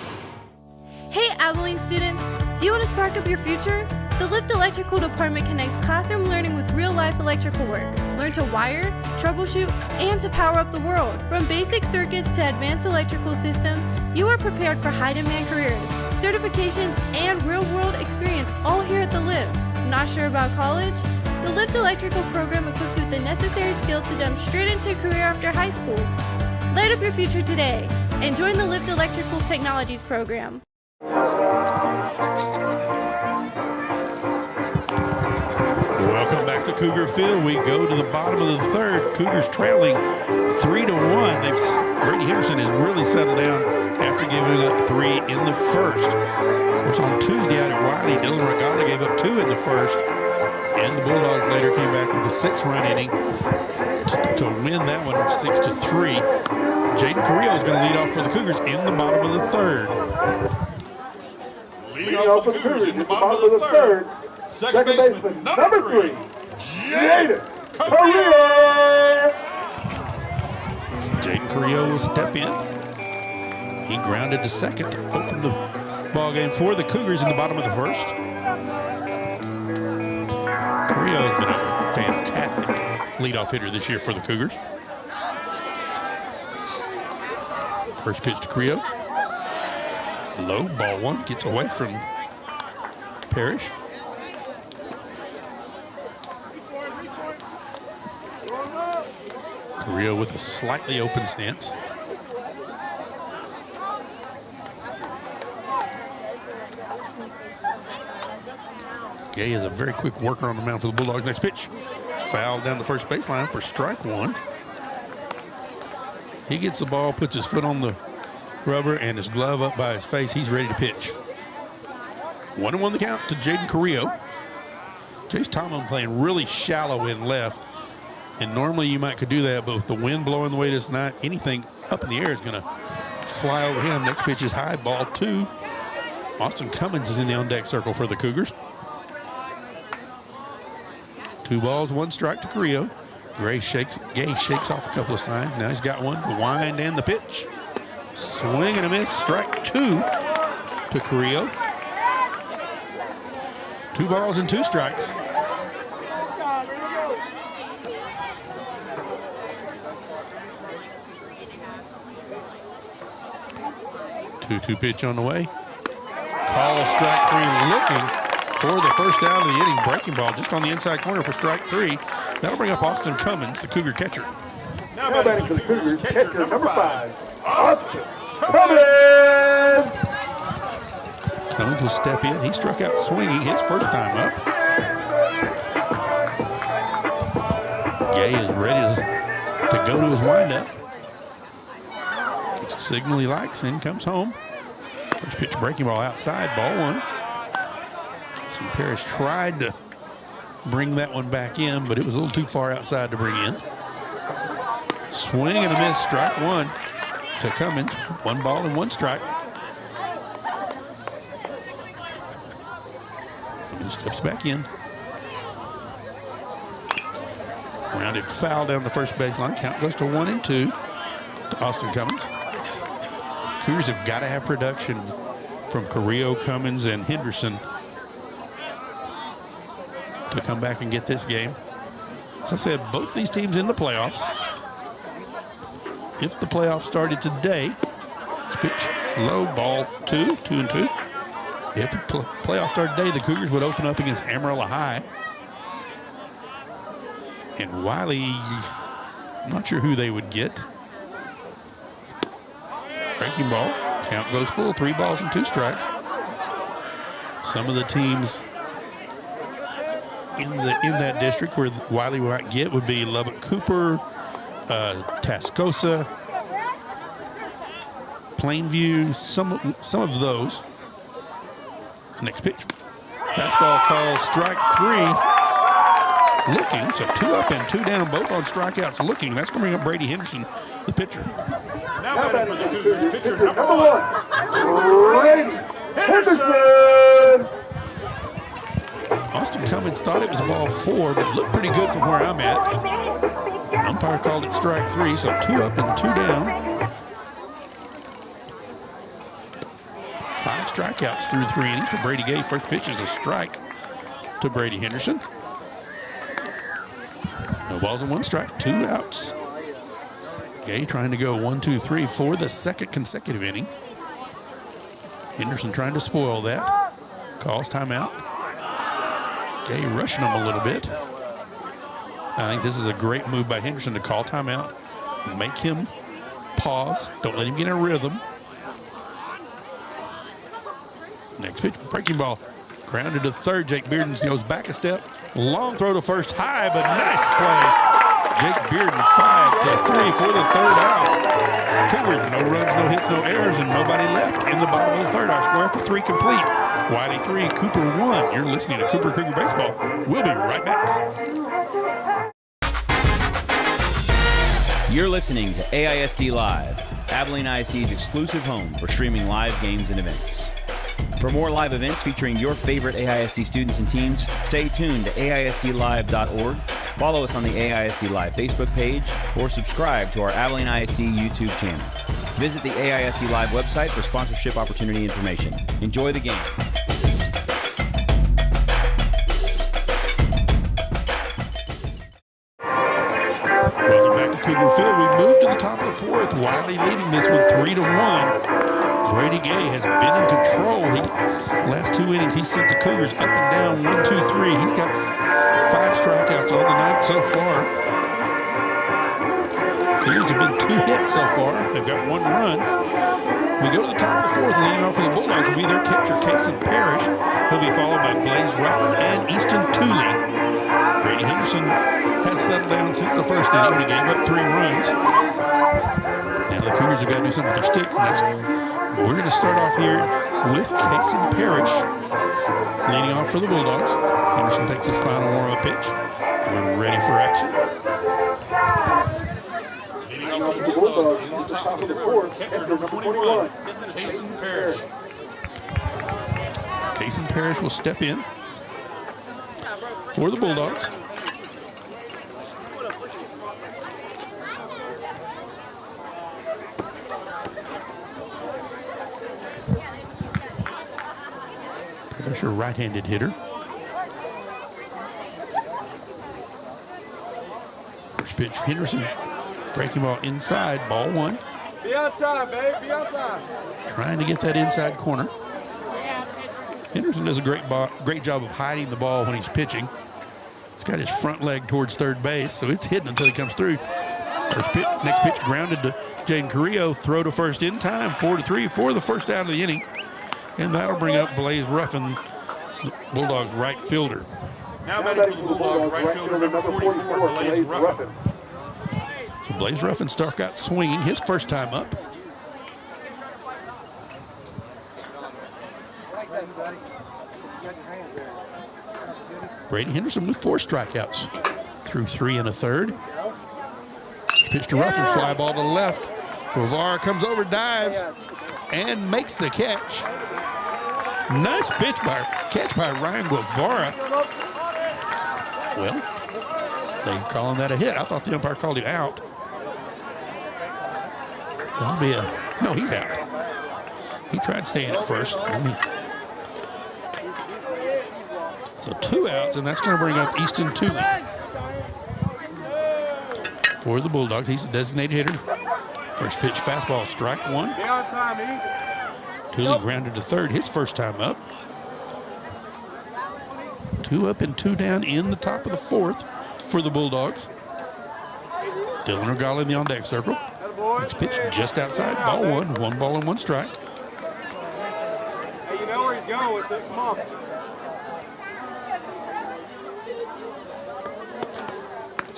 Speaker 8: Hey Abilene students, do you want to spark up your future? The Lift Electrical Department connects classroom learning with real-life electrical work. Learn to wire, troubleshoot, and to power up the world. From basic circuits to advanced electrical systems, you are prepared for high-demand careers, certifications, and real-world experience all here at the Lift. Not sure about college? The Lift Electrical program equips you with the necessary skills to jump straight into a career after high school. Light up your future today and join the Lift Electrical Technologies program.
Speaker 1: Welcome back to Cougar Field. We go to the bottom of the third. Cougars trailing 3-1. Brady Henderson has really settled down after giving up 3 in the first. Of course, on Tuesday out at Wylie, Dylan Regala gave up 2 in the first, and the Bulldogs later came back with a 6-run inning to win that one 6-3. Jaden Carrillo is going to lead off for the Cougars in the bottom of the third.
Speaker 2: Leading off for the Cougars in the bottom of the third. Second baseman, number 3, Jaden Carrillo.
Speaker 1: Jaden Carrillo will step in. He grounded to second to open the ball game for the Cougars in the bottom of the first. Carrillo has been a fantastic leadoff hitter this year for the Cougars. First pitch to Carrillo. Low, ball one, gets away from Parrish. Carrillo with a slightly open stance. Gay is a very quick worker on the mound for the Bulldogs. Next pitch, foul down the first baseline for strike one. He gets the ball, puts his foot on the rubber and his glove up by his face. He's ready to pitch. 1-1 the count to Jaden Carrillo. Chase Tomlin playing really shallow in left. And normally you could do that, but with the wind blowing the way it is tonight, anything up in the air is going to fly over him. Next pitch is high, ball two. Austin Cummins is in the on-deck circle for the Cougars. 2 balls, 1 strike to Carrillo. Gay shakes off a couple of signs. Now he's got one, the wind and the pitch. Swing and a miss, strike 2 to Carrillo. 2 balls and 2 strikes. Two pitch on the way. Call strike 3, looking for the first out of the inning. Breaking ball just on the inside corner for strike 3. That'll bring up Austin Cummins, the Cougar catcher.
Speaker 2: Now batting for the Cougars, catcher number 5, Austin Cummins.
Speaker 1: Cummins will step in. He struck out swinging his first time up. Gay is ready to go to his windup. It's a signal he likes, and comes home. First pitch breaking ball outside, ball 1. Jason Parrish tried to bring that one back in, but it was a little too far outside to bring in. Swing and a miss, strike 1 to Cummins. 1 ball and 1 strike. Cummins steps back in. Grounded foul down the first baseline. Count goes to 1-2 to Austin Cummins. Cougars have got to have production from Carrillo, Cummins, and Henderson to come back and get this game. As I said, both these teams in the playoffs. If the playoffs started today, this pitch low, ball 2, 2-2. If the playoffs started today, the Cougars would open up against Amarillo High. And Wylie, I'm not sure who they would get. Breaking ball, count goes full, 3 balls and 2 strikes. Some of the teams in that district where Wylie might get would be Lubbock Cooper, Tascosa, Plainview, some of those. Next pitch, fastball call, strike 3. Looking, so 2 up and 2 down, both on strikeouts. Looking, that's going to bring up Brady Henderson, the pitcher.
Speaker 2: Now batting for the Cougars, pitcher number 1, Brady Henderson.
Speaker 1: Austin Cummins thought it was ball 4, but it looked pretty good from where I'm at. Umpire called it strike 3, so 2 up and 2 down. 5 strikeouts through 3 innings for Brady Gay. First pitch is a strike to Brady Henderson. No balls and 1 strike, 2 outs. Gay trying to go 1, 2, 3 for the second consecutive inning. Henderson trying to spoil that. Calls timeout. Gay rushing him a little bit. I think this is a great move by Henderson to call timeout. Make him pause. Don't let him get in a rhythm. Next pitch, breaking ball. Grounded to third. Jake Bearden goes back a step. Long throw to first, high, but nice play. Jake Bearden 5-3 for the 3rd out. Cougars, no runs, no hits, no errors, and nobody left in the bottom of the 3rd. Our score after 3 complete. Wylie 3, Cooper 1. You're listening to Cougar Baseball. We'll be right back.
Speaker 9: You're listening to AISD Live, Abilene ISD's exclusive home for streaming live games and events. For more live events featuring your favorite AISD students and teams, stay tuned to AISDlive.org, follow us on the AISD Live Facebook page, or subscribe to our Abilene ISD YouTube channel. Visit the AISD Live website for sponsorship opportunity information. Enjoy the game.
Speaker 1: Welcome back to Cougar Field. We moved to the top of the fourth. Wylie leading this one 3-1. Brady Gay has been in control. Last 2 innings, he sent the Cougars up and down 1, 2, 3. He's got 5 strikeouts on the night so far. Cougars have been 2 hits so far. They've got 1 run. We go to the top of the fourth, leading off for the Bulldogs will be their catcher, Casey Parrish. He'll be followed by Blaze Ruffin and Easton Tooley. Brady Henderson has settled down since the first inning when he gave up 3 runs. Now the Cougars have got to do something with their sticks, and we're going to start off here with Casey Parrish leading off for the Bulldogs. Henderson takes his final warm-up pitch. We're ready for action.
Speaker 2: Leading off for the Bulldogs in the top of the fourth, catcher number 21, Casey Parrish.
Speaker 1: Casey Parrish will step in for the Bulldogs. Parrish, a right-handed hitter. First pitch, Henderson. Breaking ball inside, ball 1.
Speaker 10: Be outside, babe. Be outside.
Speaker 1: Trying to get that inside corner. Henderson does a great job of hiding the ball when he's pitching. He's got his front leg towards third base, so it's hidden until he comes through. First pitch, next pitch grounded to Jaden Carrillo. Throw to first in time, 4-3 for the first out of the inning. And that'll bring up Blaze Ruffin, the Bulldogs right fielder.
Speaker 2: Now batting for the Bulldogs, right fielder number 44, Blaze Ruffin.
Speaker 1: So Blaze Ruffin struck out swinging his first time up. Brady Henderson with 4 strikeouts through 3 1/3. Pitch to Ruffin, fly ball to the left. Guevara comes over, dives, and makes the catch. Nice catch by Ryan Guevara. Well, they're calling that a hit. I thought the umpire called him out. That'll be no, he's out. He tried staying at first. So 2 outs, and that's going to bring up Easton Tooley for the Bulldogs. He's a designated hitter. First pitch, fastball, strike 1.
Speaker 10: Be on time, E.
Speaker 1: Tooley grounded to third, his first time up. 2 up and 2 down in the top of the fourth for the Bulldogs. Dylan Regala in the on-deck circle. Next pitch just outside, ball 1. 1 ball and 1 strike.
Speaker 10: Hey, you know where he's going with it. Come on.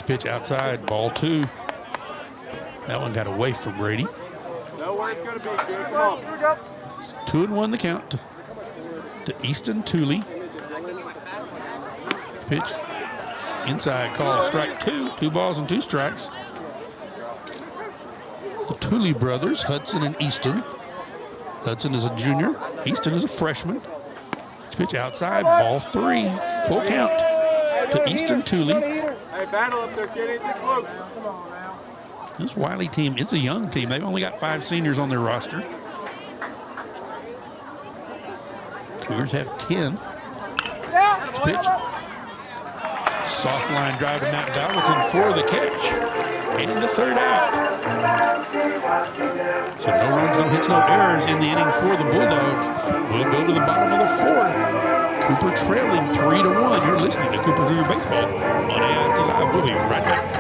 Speaker 1: Pitch outside, ball 2. That one got away from Brady.
Speaker 10: Know where it's going to be, kid. Come on. Here we go.
Speaker 1: 2-1 the count to Easton Tooley. Pitch inside, call strike 2. 2 balls and 2 strikes. The Tooley brothers, Hudson and Easton. Hudson is a junior. Easton is a freshman. Pitch outside, ball 3. Full count to Easton Tooley.
Speaker 10: Hey, battle up there, kid. Ain't too close.
Speaker 1: This Wylie team is a young team. They've only got 5 seniors on their roster. Cougars have 10. Next pitch. Soft line drive to Matt Dalton for the catch. And the 3rd out. So no runs, no hits, no errors in the inning for the Bulldogs. We'll go to the bottom of the 4th. Cooper trailing 3-1. You're listening to Cooper Cougar Baseball on AISD Live. We'll be right back.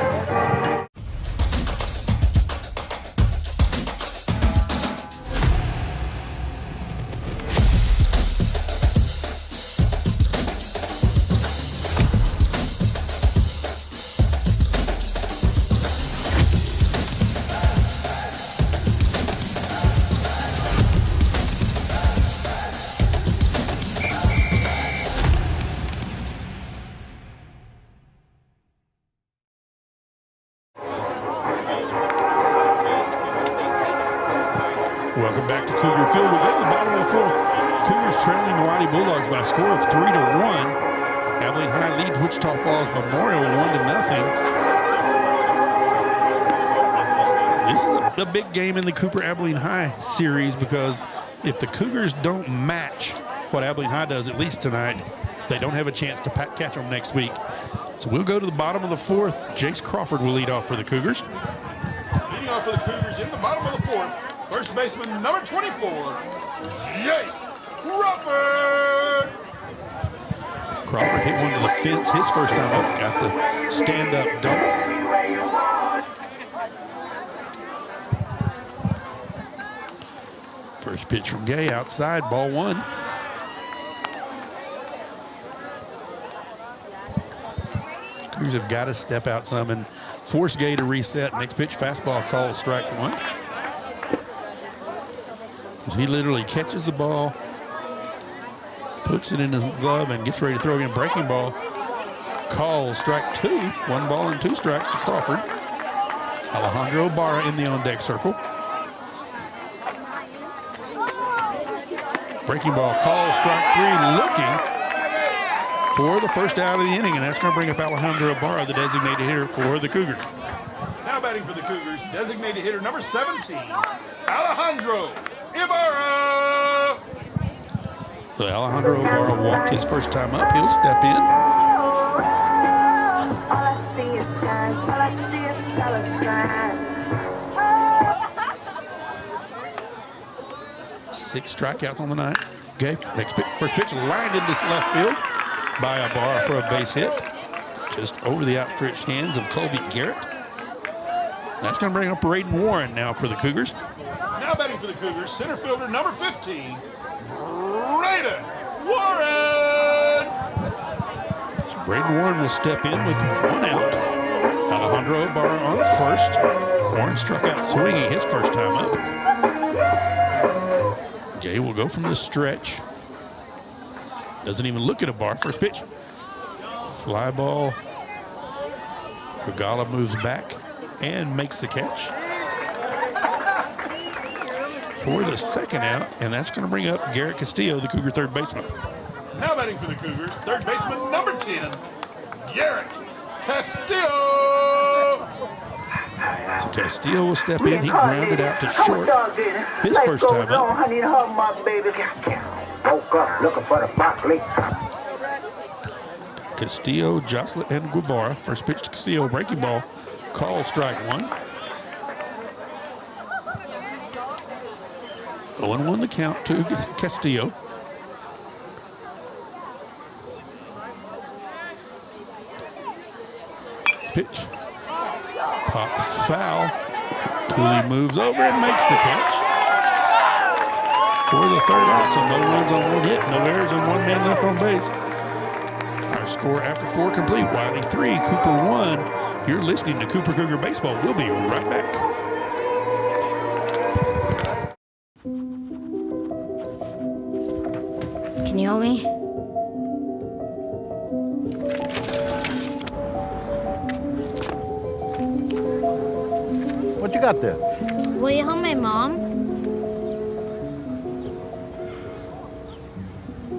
Speaker 1: Welcome back to Cougar Field. We go to the bottom of the 4th. Cougars trailing the Wylie Bulldogs by a score of 3-1. Abilene High leads Wichita Falls Memorial 1-0. This is a big game in the Cooper Abilene High series because if the Cougars don't match what Abilene High does, at least tonight, they don't have a chance to catch them next week. So we'll go to the bottom of the fourth. Jace Crawford will lead off for the Cougars.
Speaker 2: Leading off for the Cougars in the bottom of the fourth, first baseman number 24, Jace Crawford.
Speaker 1: Crawford hit one to the fence his first time up. Got the stand-up double. First pitch from Gay outside, ball one. Cougars have got to step out some and force Gay to reset. Next pitch, fastball called strike one. As he literally catches the ball, puts it in the glove, and gets ready to throw again. Breaking ball, call strike two. 1 ball and 2 strikes to Crawford. Alejandro Barra in the on-deck circle. Breaking ball, call strike 3, looking for the first out of the inning, and that's going to bring up Alejandro Barra, the designated hitter for the Cougars.
Speaker 2: Now batting for the Cougars, designated hitter number 17, Alejandro Ibarra.
Speaker 1: So Alejandro Ibarra walked his first time up. He'll step in. Six strikeouts on the night. Okay, first pitch lined into left field by Ibarra for a base hit. Just over the outstretched hands of Colby Garrett. That's going to bring up Braden Warren now for the Cougars.
Speaker 2: Now batting for the Cougars, center fielder number 15, Braden Warren.
Speaker 1: So Braden Warren will step in with 1 out. Alejandro Ibarra on first. Warren struck out swinging his first time up. Gay will go from the stretch. Doesn't even look at Ibarra. First pitch. Fly ball. Regala moves back and makes the catch for the second out, and that's going to bring up Garrett Castillo, the Cougar third baseman.
Speaker 2: Now batting for the Cougars, third baseman number 10, Garrett Castillo.
Speaker 1: So Castillo will step in. He grounded out to short his first time up. Castillo, Jocelyn, and Guevara. First pitch to Castillo, breaking ball, call strike one. 0-1 the count to Castillo. Pitch. Pop foul. Tooley moves over and makes the catch for the third out. So no runs on 1 hit, no errors, and 1 man left on base. Our score after 4 complete. Wylie 3, Cooper 1. You're listening to Cooper Cougar Baseball. We'll be right back.
Speaker 11: Can you help me?
Speaker 12: What you got there?
Speaker 11: Will you help my mom?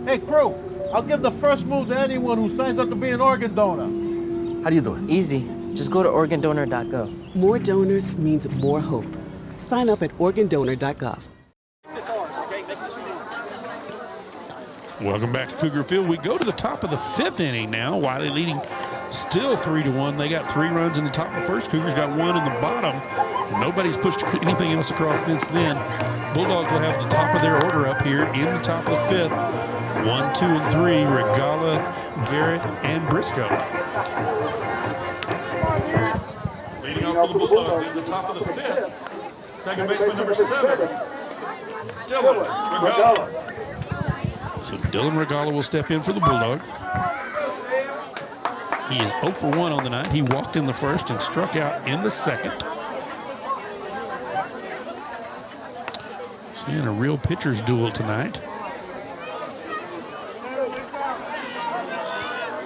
Speaker 12: Hey, crew, I'll give the first move to anyone who signs up to be an organ donor. How do you do it?
Speaker 13: Easy. Just go to organdonor.gov.
Speaker 14: More donors means more hope. Sign up at organdonor.gov.
Speaker 1: Welcome back to Cougar Field. We go to the top of the 5th inning now. Wylie leading still 3-1. They got 3 runs in the top of the first. Cougars got 1 in the bottom. Nobody's pushed anything else across since then. Bulldogs will have the top of their order up here in the top of the 5th. 1, 2, and 3, Regala, Garrett, and Briscoe.
Speaker 2: Leading off for the Bulldogs in the top of the 5th, second baseman number 7, Dylan Regala.
Speaker 1: So Dylan Regala will step in for the Bulldogs. He is 0 for 1 on the night. He walked in the first and struck out in the second. Seeing a real pitcher's duel tonight.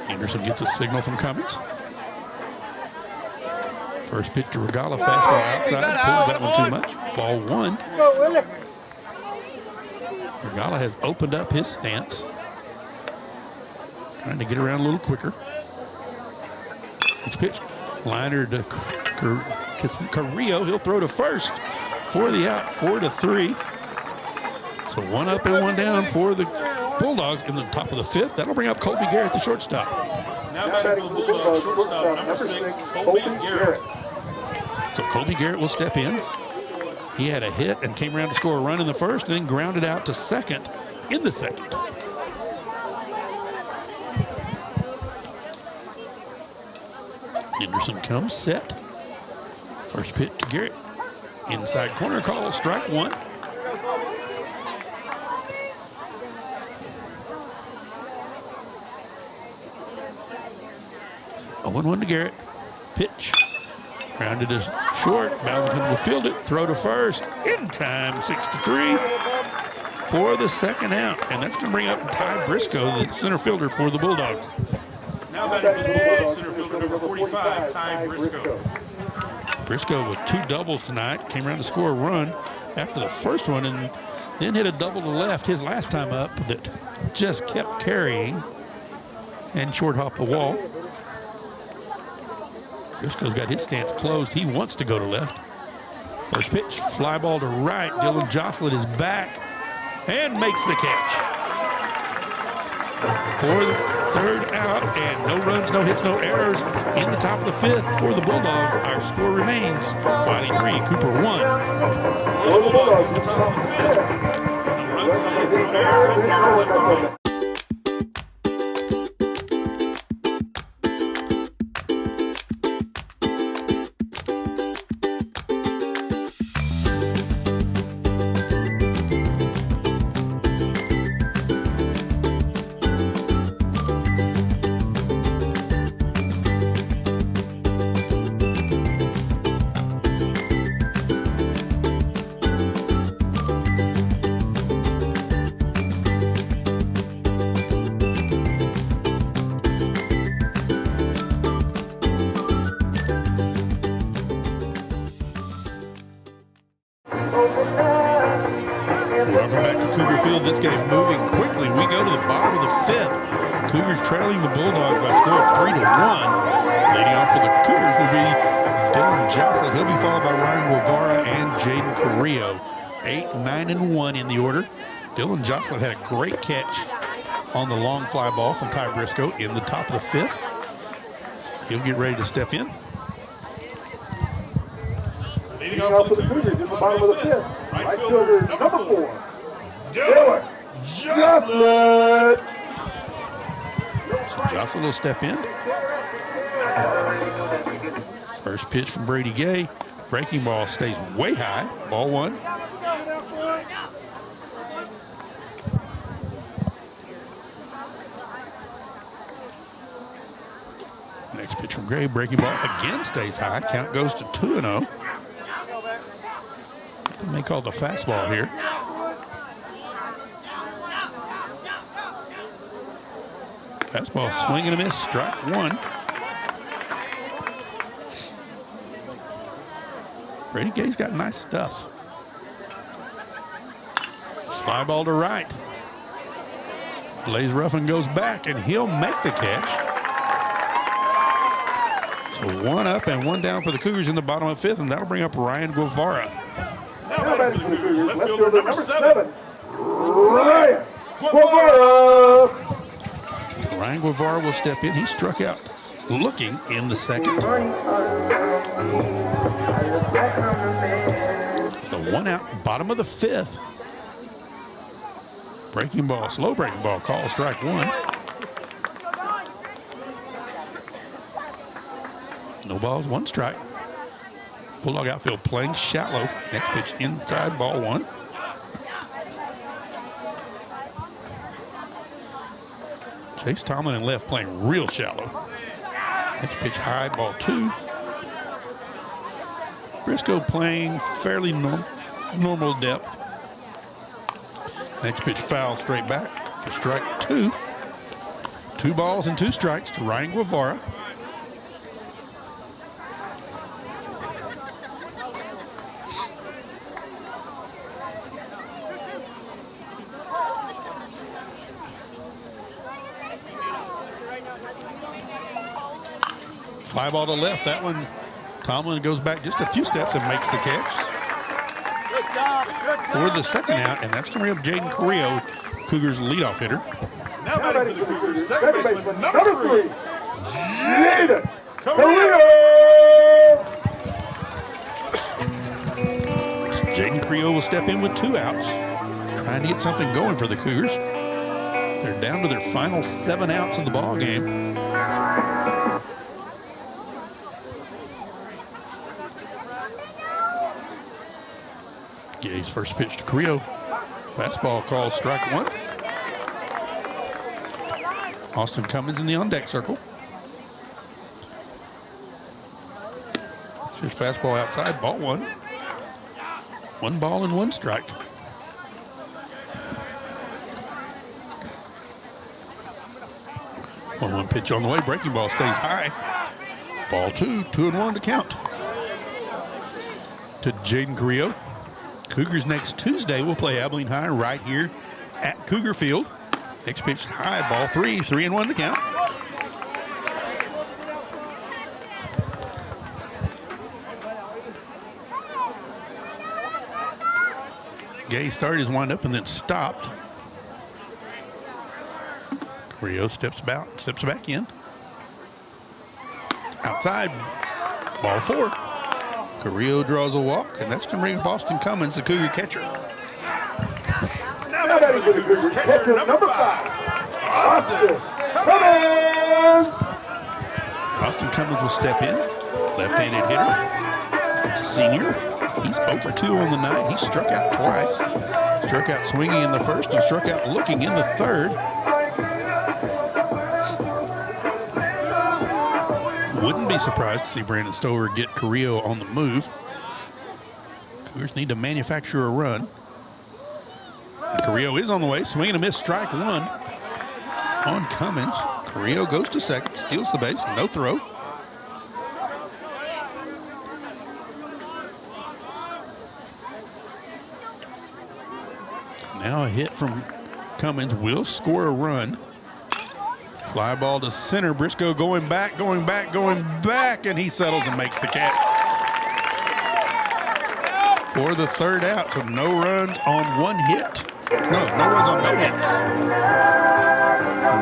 Speaker 1: Anderson gets a signal from Cummins. First pitch to Regala, fastball outside. Pulled that one too much. Ball 1. Regala has opened up his stance. Trying to get around a little quicker. Next pitch. Liner to Carrillo, he'll throw to first for the out, 4-3. So one up and one down for the Bulldogs in the top of the fifth. That'll bring up Colby Garrett, the shortstop.
Speaker 2: Now batting for the Bulldogs, shortstop, number 6, Colby Garrett.
Speaker 1: So Colby Garrett will step in. He had a hit and came around to score a run in the first and then grounded out to second in the second. Henderson comes set. First pitch to Garrett. Inside corner call, strike one. So 0-1 to Garrett. Pitch. Grounded to short. Ballington will field it. Throw to first. In time, 6-3 for the second out. And that's going to bring up Ty Briscoe, the center fielder for the Bulldogs.
Speaker 2: Now batting for the Bulldogs, center fielder number 45, Ty Briscoe.
Speaker 1: Briscoe with 2 doubles tonight. Came around to score a run after the first one and then hit a double to left his last time up that just kept carrying and short hop the wall. Briscoe's got his stance closed. He wants to go to left. First pitch, fly ball to right. Dylan Jocelyn is back and makes the catch. For the third out, and no runs, no hits, no errors in the top of the fifth for the Bulldogs. Our score remains Wylie 3, Cooper 1.
Speaker 2: For the Bulldogs in the top of the fifth. No runs, no hits, no errors, and no left on.
Speaker 1: Welcome back to Cougar Field. This game moving quickly. We go to the bottom of the fifth. Cougars trailing the Bulldogs by a score of 3-1. Leading off for the Cougars will be Dylan Jocelyn. He'll be followed by Ryan Guevara and Jaden Carrillo. 8, 9, and 1 in the order. Dylan Jocelyn had a great catch on the long fly ball from Ty Briscoe in the top of the fifth. He'll get ready to step in.
Speaker 2: Leading off for the Cougars in the bottom of the fifth. Right fielder number 4, Dylan Jocelyn.
Speaker 1: So Jocelyn will step in. First pitch from Brady Gay. Breaking ball stays way high. Ball 1. Next pitch from Gray. Breaking ball again stays high. Count goes to 2-0. They may call the fastball here. Fastball swing and a miss. Strike 1. Brady Gay's got nice stuff. Fly ball to right. Blaze Ruffin goes back, and he'll make the catch. So 1 up and 1 down for the Cougars in the bottom of the fifth, and that'll bring up Ryan Guevara.
Speaker 2: Now batting for the Cougars, left fielder number 7, Ryan Guevara.
Speaker 1: Ryan Guevara will step in. He struck out looking in the second. So 1 out, bottom of the fifth. Breaking ball, slow breaking ball, call strike 1. No balls, 1 strike. Bulldog outfield playing shallow. Next pitch inside, ball 1. Chase Tomlin in left playing real shallow. Next pitch high, ball 2. Briscoe playing fairly normal depth. Next pitch foul straight back for strike 2. 2 balls and 2 strikes to Ryan Guevara. Fly ball to left. That one Tomlin goes back just a few steps and makes the catch for the second out, and that's going to bring up Jaden Carrillo, Cougars' leadoff hitter.
Speaker 2: Now batting for the Cougars, second baseman, number 3, Jaden Carrillo.
Speaker 1: Jaden Carrillo will step in with 2 outs, trying to get something going for the Cougars. They're down to their final 7 outs of the ball game. Gay's first pitch to Carrillo. Fastball called strike 1. Austin Cummins in the on-deck circle. His fastball outside, ball 1. 1 ball and 1 strike. One pitch on the way. Breaking ball stays high. Ball 2, 2-1 to count. To Jaden Carrillo. Cougars next Tuesday will play Abilene High right here at Cougar Field. Next pitch high, ball 3, 3-1 to count. Gay started his windup and then stopped. Carrillo steps back in. Outside, ball 4. Carrillo draws a walk, and that's going to bring up Austin Cummins, the Cougar catcher.
Speaker 2: Now batting for the Cougars, catcher number 5, Austin Cummins.
Speaker 1: Austin Cummins will step in. Left-handed hitter. Senior. He's 0 for 2 on the night. He struck out twice. Struck out swinging in the first and struck out looking in the third. Wouldn't be surprised to see Brandon Stover get Carrillo on the move. Cougars need to manufacture a run. Carrillo is on the way, swing and a miss, strike 1 on Cummins. Carrillo goes to second, steals the base, no throw. Now a hit from Cummins will score a run. Fly ball to center. Briscoe going back, and he settles and makes the catch. For the third out, so no runs on 1 hit. No runs on no hits.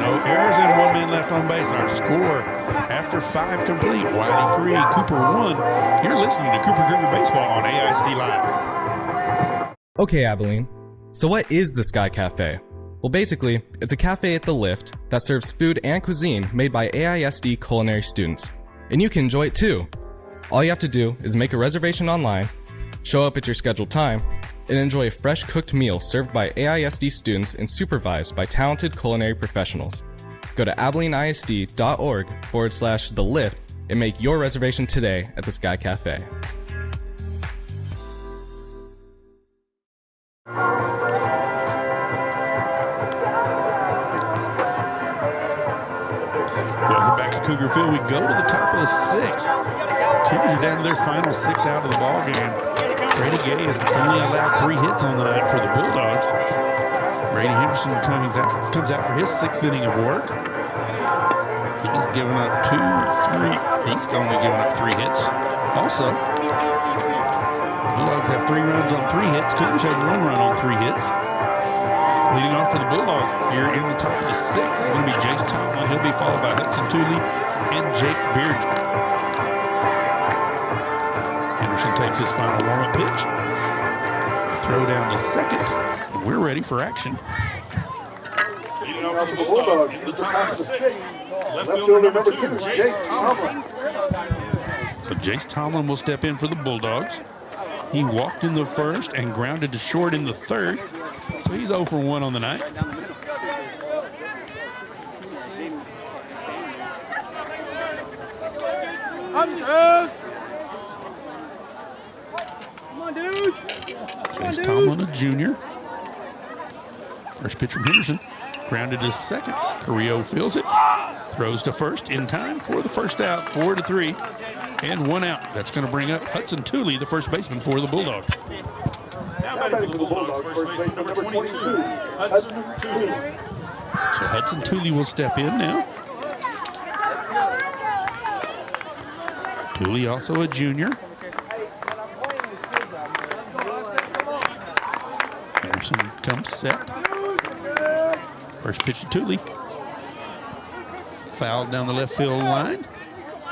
Speaker 1: No errors and 1 man left on base. Our score after 5 complete. Wylie 3, Cooper 1. You're listening to Cooper Cougar Baseball on AISD Live.
Speaker 15: Okay, Abilene. So what is the Sky Cafe? Well, basically, it's a cafe at the Lift that serves food and cuisine made by AISD culinary students. And you can enjoy it too. All you have to do is make a reservation online, show up at your scheduled time, and enjoy a fresh cooked meal served by AISD students and supervised by talented culinary professionals. Go to AbileneISD.org/The Lift and make your reservation today at the Sky Cafe.
Speaker 1: Welcome back to Cougar Field. We go to the top of the 6th. Cougars are down to their final 6 out of the ball game. Brady Gay has only allowed 3 hits on the night for the Bulldogs. Brady Henderson comes out for his 6th inning of work. He's given up 2, 3. He's only given up 3 hits. Also, the Bulldogs have 3 runs on 3 hits. Cougars have 1 run on 3 hits. Leading off for the Bulldogs here in the top of the 6th is going to be Jace Tomlin. He'll be followed by Hudson Tooley and Jake Bearden. Henderson takes his final warm-up pitch. Throw down to second. And we're ready for action.
Speaker 2: Leading off for the Bulldogs in the top of the 6th, left fielder number 2, Jace Tomlin.
Speaker 1: So Jace Tomlin will step in for the Bulldogs. He walked in the first and grounded to short in the third. So he's 0 for 1 on the night. Jace Tomlin, a junior. First pitch from Henderson. Grounded to second. Carrillo fills it. Throws to first in time for the first out. 4-3 and 1 out. That's going to bring up Hudson Tooley, the first baseman for the Bulldogs.
Speaker 2: Now batting for the Bulldogs, first baseman number 22, Hudson Tooley.
Speaker 1: So Hudson Tooley will step in now. Dooley also a junior. Anderson comes set. First pitch to Dooley. Fouled down the left field line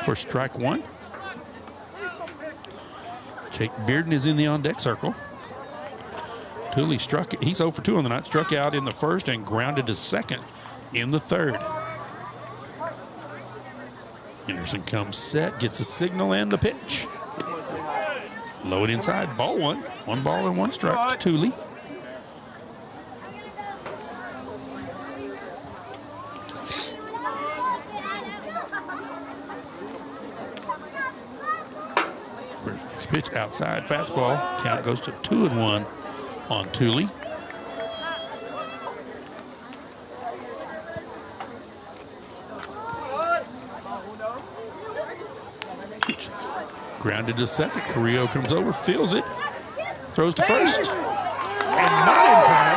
Speaker 1: for strike one. Jake Bearden is in the on-deck circle. Dooley struck, he's 0 for 2 on the night, struck out in the first and grounded to second in the third. Anderson comes set, gets a signal and the pitch. Low and inside, ball one. 1 ball and 1 strike to Dooley. Pitch outside, fastball. Count goes to 2-1 on Dooley. Grounded to second. Carrillo comes over, feels it, throws to first, and not in time.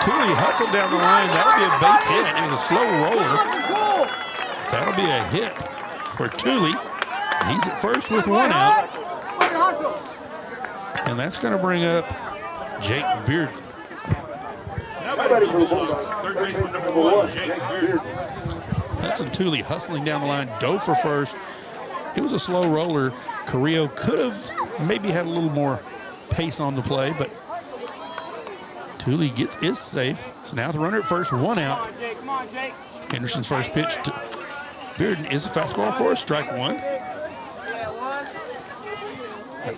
Speaker 1: Dooley hustled down the line. That'll be a base hit. It was a slow roller. That'll be a hit for Dooley. He's at first with 1 out. And that's going to bring up Jake Bearden.
Speaker 2: Now batting for the Bulldogs, third baseman number 1, Jake Bearden.
Speaker 1: Hudson Dooley hustling down the line, dove for first. It was a slow roller. Carrillo could have maybe had a little more pace on the play, but Dooley is safe. So now the runner at first, 1 out. Henderson's first pitch to Bearden is a fastball for a strike one.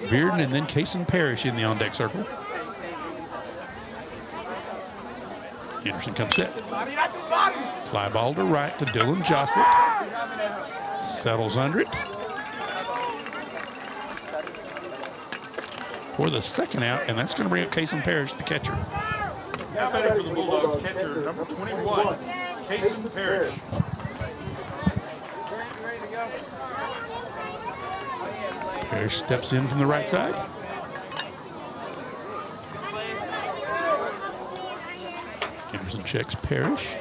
Speaker 1: Bearden and then Kason Parrish in the on-deck circle. Henderson comes set. Fly ball to right to Dylan Joslett. Settles under it. For the second out, and that's going to bring up Kason Parrish, the catcher.
Speaker 2: Now batting for the Bulldogs, catcher number 21, Kason Parrish.
Speaker 1: Parrish steps in from the right side. Henderson checks Parrish.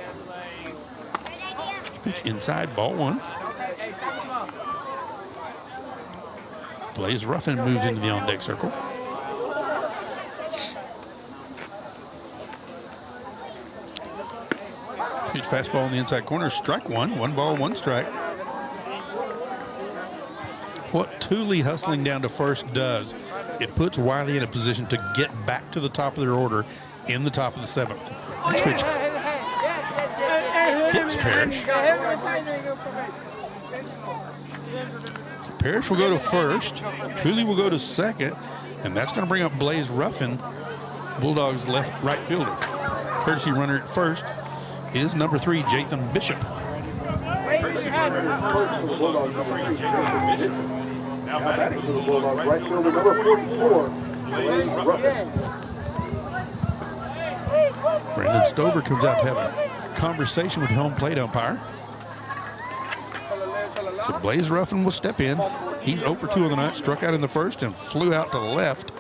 Speaker 1: Pitch inside, ball 1. Blaze Ruffin moves into the on-deck circle. Pitch fastball in the inside corner, strike one. 1 ball, 1 strike. What Dooley hustling down to first does, it puts Wylie in a position to get back to the top of their order in the top of the 7th. Next pitch hits Parrish. So Parrish will go to first. Dooley will go to second, and that's going to bring up Blaze Ruffin, Bulldogs right fielder. Courtesy runner at first is number 3, Jathan Bishop.
Speaker 2: Courtesy runner at first for the Bulldogs, number 3, Jathan Bishop. Now batting for the Bulldogs, right fielder number 44, Blaze Ruffin.
Speaker 1: Brandon Stover comes out to have a conversation with the home plate umpire. So Blaze Ruffin will step in. He's 0 for 2 on the night, struck out in the first and flew out to the left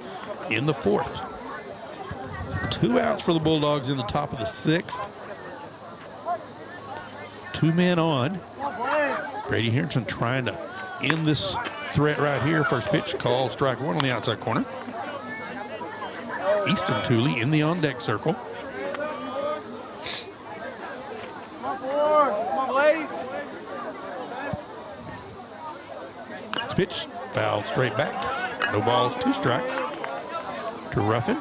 Speaker 1: in the 4th. 2 outs for the Bulldogs in the top of the 6th. 2 men on. Brady Henderson trying to end this threat right here. First pitch call, strike 1 on the outside corner. Easton Dooley in the on-deck circle. Pitch fouled straight back. No balls, 2 strikes to Ruffin.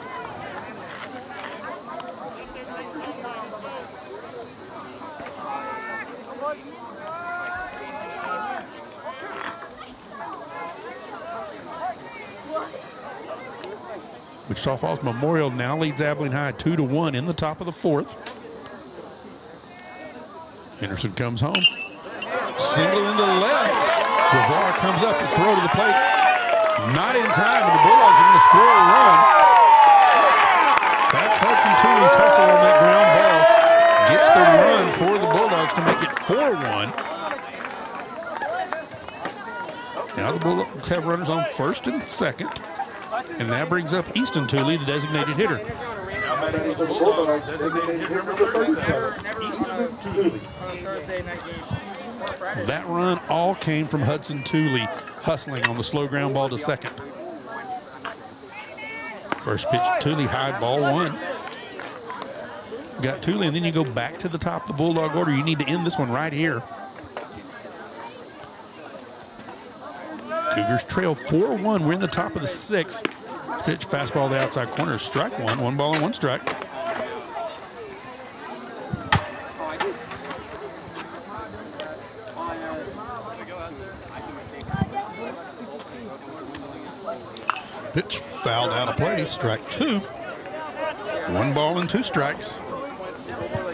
Speaker 1: Wichita Falls Memorial now leads Abilene High 2-1 in the top of the 4th. Henderson comes home. Single into left. Guevara comes up to throw to the plate. Not in time, but the Bulldogs are going to score a run. That's Hudson Dooley's hustle on that ground ball. Gets the run for the Bulldogs to make it 4-1. Now the Bulldogs have runners on first and second. And that brings up Easton Dooley, the designated hitter.
Speaker 2: Now batting for the Bulldogs, designated hitter number 37, Easton Dooley.
Speaker 1: That run all came from Hudson Tooley hustling on the slow ground ball to second. First pitch, Tooley, high, ball one. Got Tooley, and then you go back to the top of the Bulldog order. You need to end this one right here. Cougars trail 4-1. We're in the top of the sixth. Pitch, fastball to the outside corner, strike one. 1 ball and 1 strike. Pitch fouled out of play, strike 2. 1 ball and 2 strikes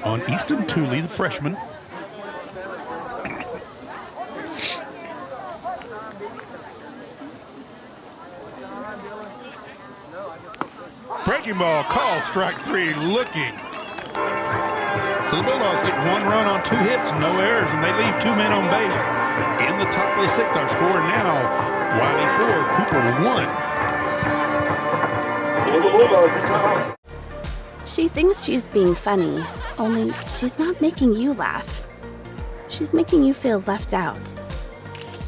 Speaker 1: on Easton Tooley, the freshman. Breaking ball, called strike 3, looking. So the Bulldogs get 1 run on 2 hits, no errors, and they leave 2 men on base. In the top of the 6th, our score now, Wylie 4, Cooper 1.
Speaker 16: She thinks she's being funny, only she's not making you laugh. She's making you feel left out.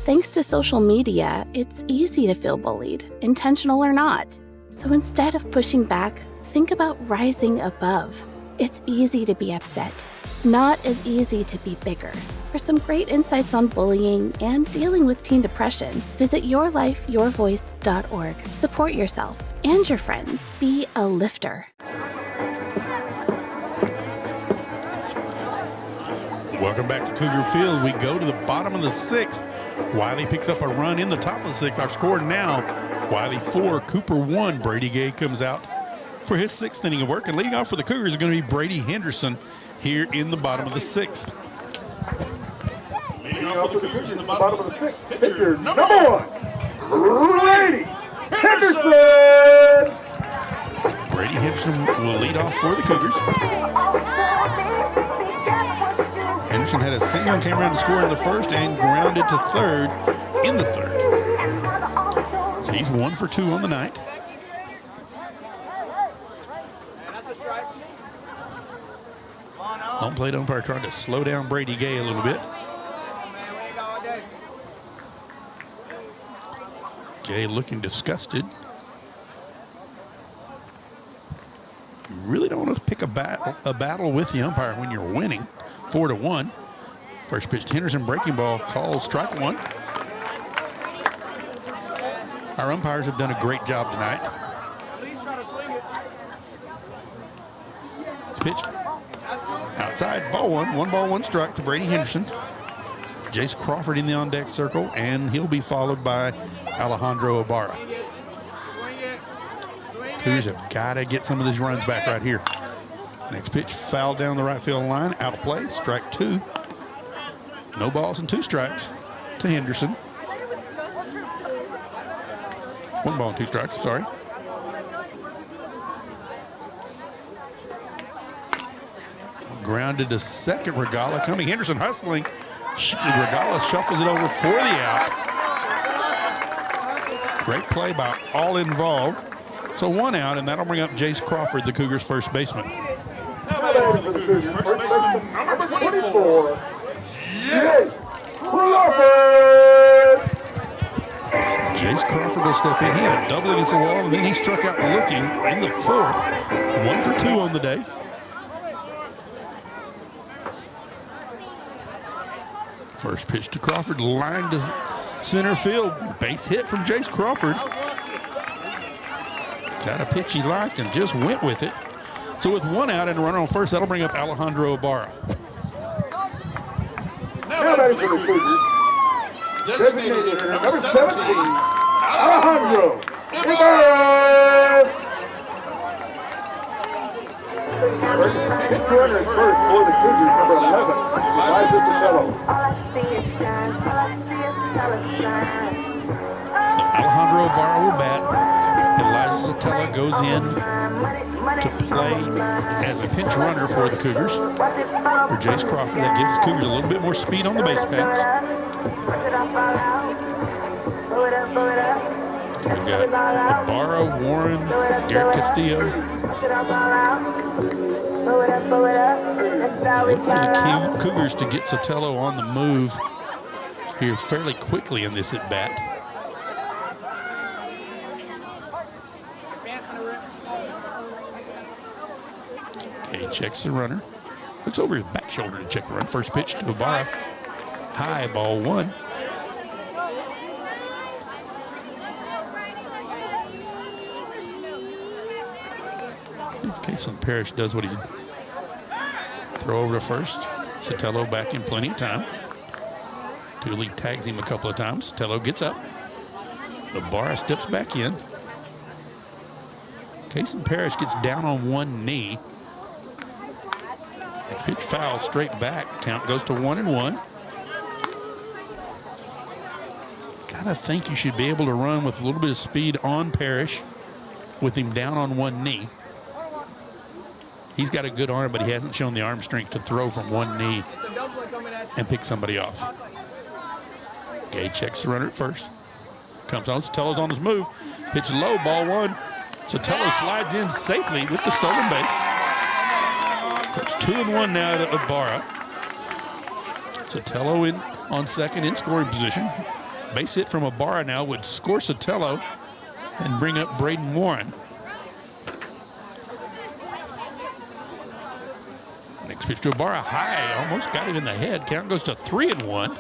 Speaker 16: Thanks to social media, it's easy to feel bullied, intentional or not. So instead of pushing back, think about rising above. It's easy to be upset, not as easy to be bigger. For some great insights on bullying and dealing with teen depression, visit yourlifeyourvoice.org. Support yourself and your friends. Be a lifter.
Speaker 1: Welcome back to Cougar Field. We go to the bottom of the 6th. Wylie picks up a run in the top of the 6th. Our score now, Wylie 4, Cooper 1. Brady Gay comes out for his 6th inning of work. And leading off for the Cougars is going to be Brady Henderson here in the bottom of the 6th.
Speaker 2: Leading off for the Cougars in the bottom of the 6th. Pitcher number 1, Brady Henderson.
Speaker 1: Brady Henderson will lead off for the Cougars. Henderson had a single and came around to score in the first and grounded to third in the third. So he's 1 for 2 on the night. Home plate umpire trying to slow down Brady Gay a little bit. Gay looking disgusted. You really don't want to pick a battle with the umpire when you're winning 4-1. First pitch to Henderson, breaking ball, called strike 1. Our umpires have done a great job tonight. Pitch outside, ball 1. 1 ball, 1 strike to Brady Henderson. Jace Crawford in the on-deck circle, and he'll be followed by Alejandro Ibarra. Cougars have got to get some of these runs back right here. Next pitch, fouled down the right field line, out of play, strike 2. No balls and 2 strikes to Henderson. 1 ball and 2 strikes, sorry. Grounded to second, Regala coming. Henderson hustling. Regala shuffles it over for the out. Great play by all involved. So 1 out, and that'll bring up Jace Crawford, the Cougars' first baseman.
Speaker 2: Now for the Cougars, first baseman number 24, Jace Crawford.
Speaker 1: Jace Crawford will step in. He had a double against the wall, and then he struck out looking in the 4th. 1 for 2 on the day. First pitch to Crawford, line to center field. Base hit from Jace Crawford. Got a pitch he liked and just went with it. So with 1 out and a runner on first, that'll bring up Alejandro Ibarra.
Speaker 2: Now for the Cougars, designated hitter number 17, Alejandro Ibarra. First runner at first for the Cougars, number 11, Elijah Sotelo.
Speaker 1: So Alejandro Ibarra will bat. Elijah Sotelo goes in to play as a pinch runner for the Cougars. For Jace Crawford, that gives the Cougars a little bit more speed on the base paths. So we've got Ibarra, Warren, Garrett Castillo. Look for the Cougars to get Sotelo on the move here fairly quickly in this at-bat. Okay, checks the runner. Looks over his back shoulder to check the run. First pitch to Ibarra. High, ball one. If Kason Parrish does what he's throw over to first. Sotelo back in plenty of time. Dooley tags him a couple of times. Sotelo gets up. Ibarra steps back in. Kason Parrish gets down on one knee. And pitch foul straight back. Count goes to 1-1. Gotta think you should be able to run with a little bit of speed on Parrish with him down on one knee. He's got a good arm, but he hasn't shown the arm strength to throw from one knee and pick somebody off. Gay checks the runner at first. Comes on, Sotelo's on his move. Pitch low, ball one. Sotelo slides in safely with the stolen base. It's 2-1 now to Ibarra. Sotelo in on second in scoring position. Base hit from Ibarra now would score Sotelo and bring up Braden Warren. Next pitch to Ibarra, high, almost got it in the head. Count goes to 3-1.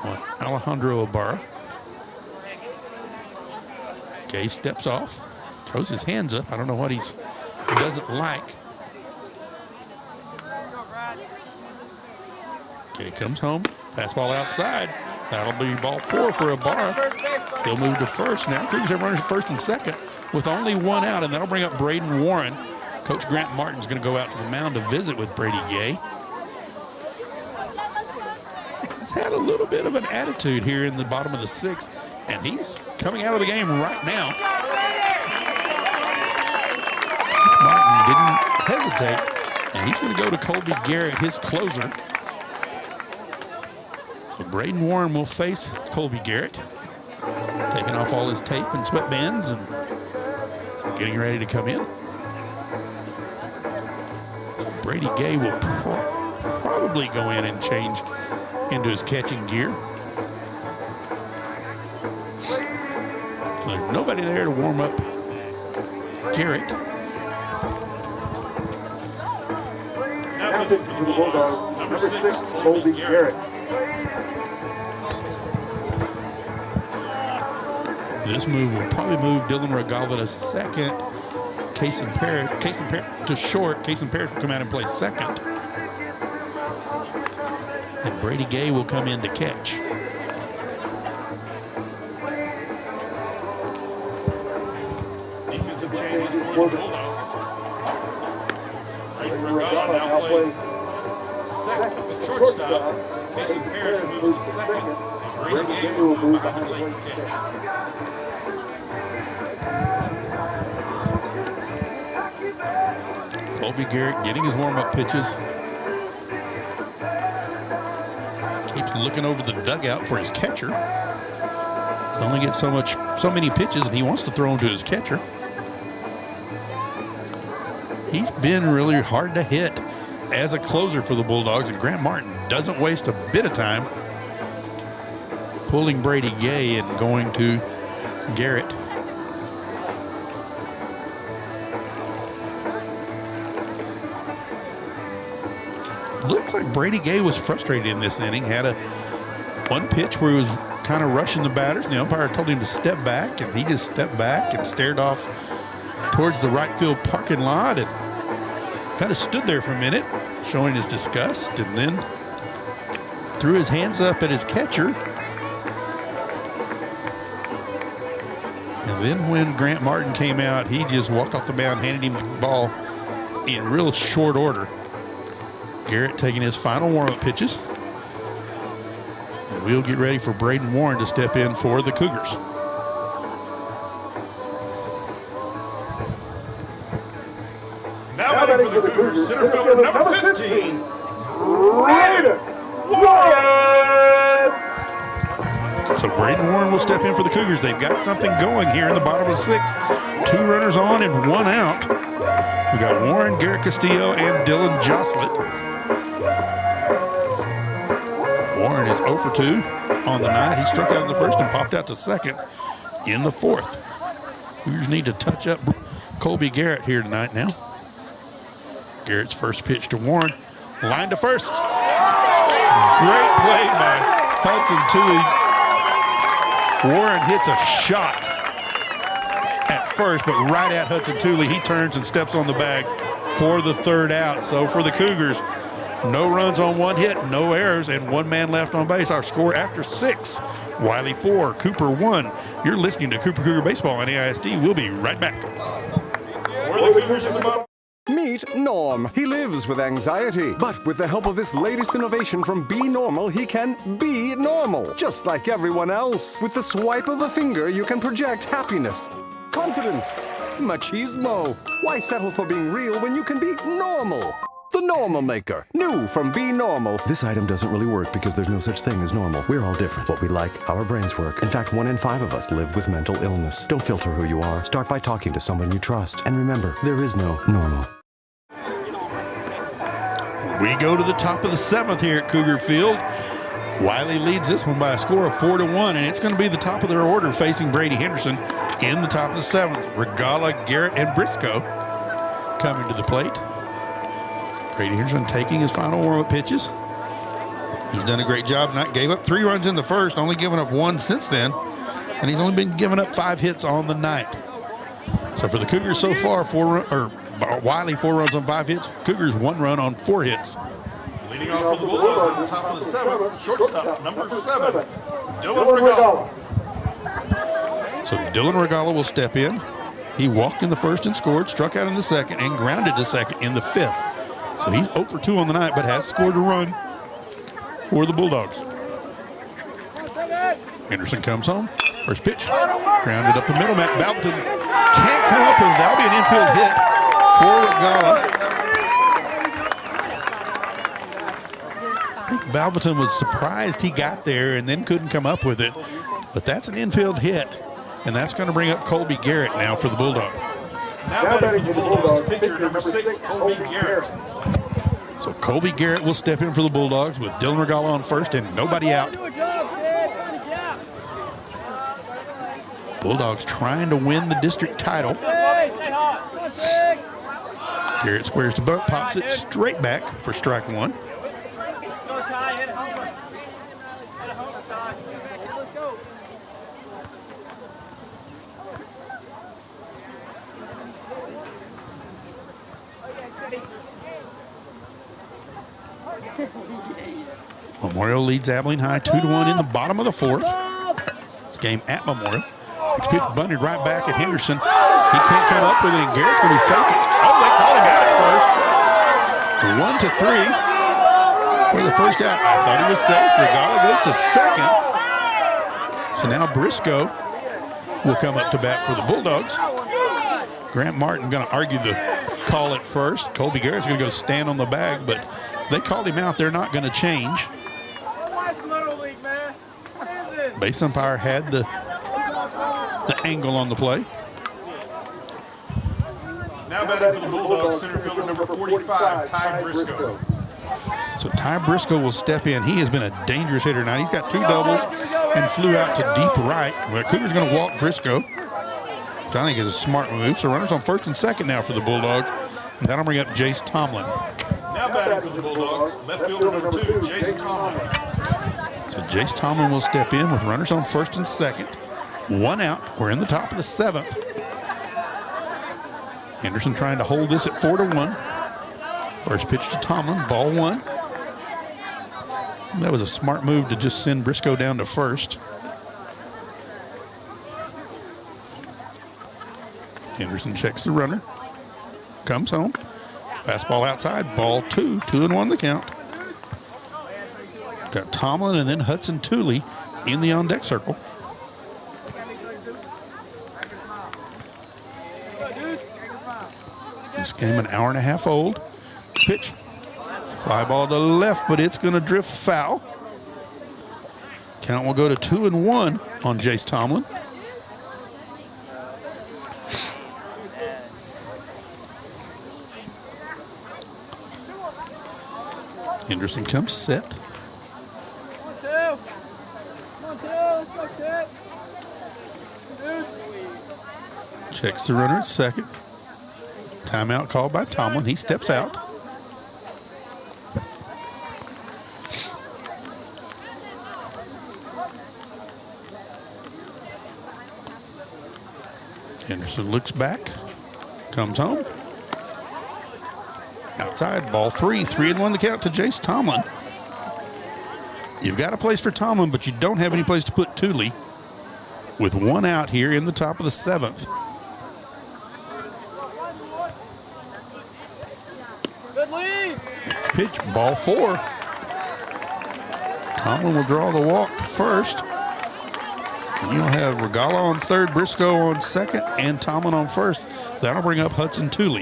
Speaker 1: On Alejandro Ibarra. Gay steps off, throws his hands up. I don't know what he doesn't like. Gay comes home, fastball outside. That'll be ball four for Ibarra. He'll move to first now. Cougars have runners first and second with only one out, and that'll bring up Braden Warren. Coach Grant Martin's going to go out to the mound to visit with Brady Gay. He's had a little bit of an attitude here in the bottom of the sixth, and he's coming out of the game right now. Coach Martin didn't hesitate, and he's going to go to Colby Garrett, his closer. So Braden Warren will face Colby Garrett, taking off all his tape and sweatbands and getting ready to come in. So Brady Gay will probably go in and change into his catching gear. There's nobody there to warm up Garrett.
Speaker 10: Now pitching for the Bulldogs, number 6, Colby Garrett.
Speaker 1: This move will probably move Dylan Regala to second. Kason Parrish to short. Kason Parrish will come out and play second. And Brady Gay will come in to catch.
Speaker 2: Defensive changes for the Bulldogs. Regala now plays second at the shortstop. Kason Parrish moves to second. And Brady Gay will move behind the plate to catch.
Speaker 1: Colby Garrett getting his warm-up pitches. Keeps looking over the dugout for his catcher. He only gets so many pitches, and he wants to throw them to his catcher. He's been really hard to hit as a closer for the Bulldogs, and Grant Martin doesn't waste a bit of time pulling Brady Gay and going to Garrett. Looked like Brady Gay was frustrated in this inning. Had one pitch where he was kind of rushing the batters, and the umpire told him to step back, and he just stepped back and stared off towards the right field parking lot and kind of stood there for a minute, showing his disgust, and then threw his hands up at his catcher. And then when Grant Martin came out, he just walked off the mound, handed him the ball in real short order. Garrett taking his final warm-up pitches. And we'll get ready for Braden Warren to step in for the Cougars.
Speaker 2: Now batting for the Cougars, center fielder number 15, Braden Warren.
Speaker 1: So Braden Warren Warren will step in for the Cougars. They've got something going here in the bottom of the 6th. 2 runners on and 1 out. We got Warren, Garrett Castillo, and Dylan Joslett. Warren is 0 for 2 on the night. He struck out in the first and popped out to second in the 4th. Cougars need to touch up Colby Garrett here tonight now. Garrett's first pitch to Warren. Line to first. Great play by Hudson Tooley. Warren hits a shot at first, but right at Hudson Tooley. He turns and steps on the bag for the 3rd out. So for the Cougars, no runs on 1 hit, no errors, and 1 man left on base. Our score after 6, Wylie 4, Cooper 1. You're listening to Cooper Cougar Baseball on AISD. We'll be right back.
Speaker 2: We're the Cougars in the bottom.
Speaker 17: Meet Norm. He lives with anxiety, but with the help of this latest innovation from Be Normal, he can be normal, just like everyone else. With the swipe of a finger, you can project happiness, confidence, machismo. Why settle for being real when you can be normal? The Normal Maker. New from Be Normal. This item doesn't really work because there's no such thing as normal. We're all different. What we like, how our brains work. In fact, 1 in 5 of us live with mental illness. Don't filter who you are. Start by talking to someone you trust. And remember, there is no normal.
Speaker 1: We go to the top of the 7th here at Cougar Field. Wylie leads this one by a score of 4-1, and it's going to be the top of their order facing Brady Henderson in the top of the 7th. Regala, Garrett, and Briscoe coming to the plate. Brady Henderson taking his final warm-up pitches. He's done a great job tonight. Gave up 3 runs in the first, only given up 1 since then, and he's only been giving up 5 hits on the night. So for the Cougars so far, Wylie 4 runs on 5 hits. Cougars 1 run on 4 hits.
Speaker 2: Leading off for the Bulldogs at the top of the 7th, shortstop, number 7, Dylan Regala.
Speaker 1: So Dylan Regala will step in. He walked in the first and scored, struck out in the second, and grounded to second in the 5th. So he's 0 for 2 on the night, but has scored a run for the Bulldogs. Henderson comes home. First pitch, grounded up the middle. Matt Balvin can't come up with it. That'll be an infield hit for Regala. I think Balvin was surprised he got there and then couldn't come up with it. But that's an infield hit, and that's going to bring up Colby Garrett now for the Bulldogs.
Speaker 2: Now batting for the Bulldogs, pitcher number 6, Colby Garrett.
Speaker 1: So Colby Garrett will step in for the Bulldogs with Dylan Regala on first and nobody out. Bulldogs trying to win the district title. Garrett squares to bunt, pops it straight back for strike 1. Memorial leads Abilene High 2-1 in the bottom of the 4th. This game at Memorial. Next pitch bunted right back at Henderson. He can't come up with it, and Garrett's going to be safe. Oh, they call him out at first. 1-3 for the first out. I thought he was safe. Regala goes to second. So now Briscoe will come up to bat for the Bulldogs. Grant Martin going to argue the call at first. Colby Garrett's going to go stand on the bag, but they called him out. They're not going to change. Base umpire had the angle on the play.
Speaker 2: Now batting for the Bulldogs, center fielder number 45, Ty Briscoe.
Speaker 1: So Ty Briscoe will step in. He has been a dangerous hitter tonight. He's got 2 doubles and flew out to deep right. Well, Cougar's going to walk Briscoe, which I think is a smart move. So runners on first and second now for the Bulldogs, and that'll bring up Jace Tomlin.
Speaker 2: Now batting for the Bulldogs, left fielder number 2, Jace Tomlin.
Speaker 1: So Jace Tomlin will step in with runners on first and second. 1 out. We're in the top of the 7th. Henderson trying to hold this at 4-1. First pitch to Tomlin, ball 1. That was a smart move to just send Briscoe down to first. Henderson checks the runner, comes home. Fastball outside, ball 2, 2-1 the count. Got Tomlin and then Hudson Tooley in the on-deck circle. This game an hour and a half old. Pitch. Fly ball to the left, but it's going to drift foul. Count will go to 2-1 on Jace Tomlin. Henderson comes set. Checks the runner at second. Timeout called by Tomlin. He steps out. Henderson looks back, comes home. Outside, ball 3, 3-1 the count to Jace Tomlin. You've got a place for Tomlin, but you don't have any place to put Thule with one out here in the top of the 7th.
Speaker 18: Good lead.
Speaker 1: Pitch, ball 4. Tomlin will draw the walk first. And you'll have Regala on third, Briscoe on second, and Tomlin on first. That'll bring up Hudson Thule.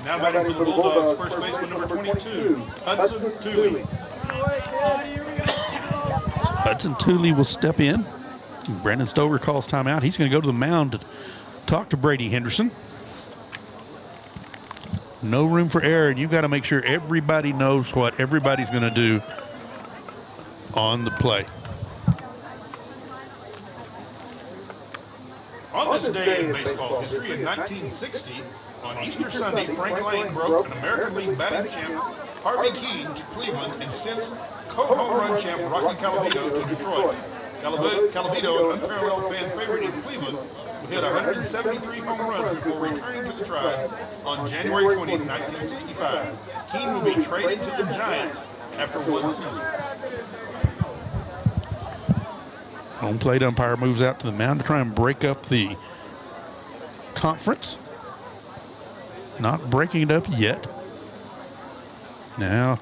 Speaker 2: Now batting for the Bulldogs, first baseman number 22, Hudson Thule.
Speaker 1: Hudson Thule will step in. Brandon Stover calls timeout. He's going to go to the mound to talk to Brady Henderson. No room for error, and you've got to make sure everybody knows what everybody's going to do on the play.
Speaker 2: On this day in baseball history, in 1960, on Easter Sunday, Frank Lane broke an American League batting champ Harvey Keene to Cleveland, and since co-home run champ Rocky Calavito to Detroit. Calavito, an unparalleled fan favorite in Cleveland, hit 173 home runs before returning to the Tribe on January 20th, 1965. Keene will be traded to the Giants after one season.
Speaker 1: Home plate umpire moves out to the mound to try and break up the conference. Not breaking it up yet. Now,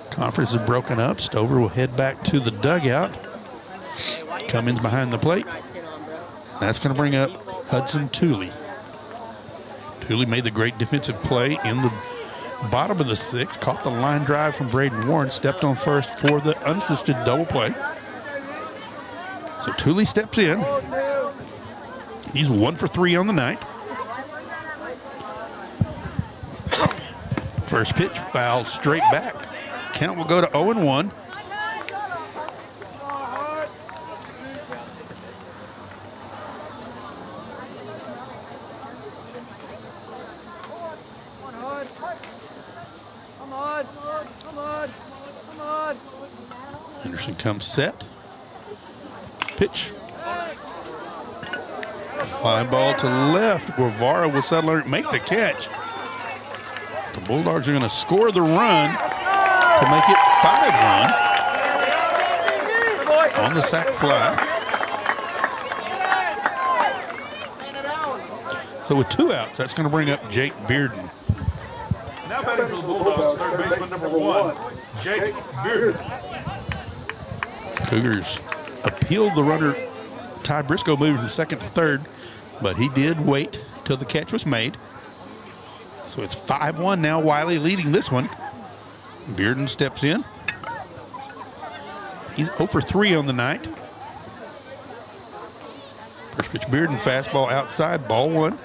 Speaker 1: conference is broken up. Stover will head back to the dugout. Cummins behind the plate. That's going to bring up Hudson Thule. Thule made the great defensive play in the bottom of the 6th. Caught the line drive from Braden Warren. Stepped on first for the unassisted double play. So Thule steps in. He's 1 for 3 on the night. First pitch fouled straight back. Count will go to 0-1. Henderson comes set. Pitch. Flying ball to left. Guevara will settle and make the catch. The Bulldogs are going to score the run to make it 5-1 on the sac fly. So with 2 outs, that's going to bring up Jake Bearden.
Speaker 2: Now batting for the Bulldogs, third baseman number 1, Jake Bearden.
Speaker 1: Cougars appealed the runner. Ty Briscoe moved from second to third, but he did wait till the catch was made. So it's 5-1 now. Wylie leading this one. Bearden steps in. He's 0 for 3 on the night. First pitch Bearden, fastball outside, ball 1.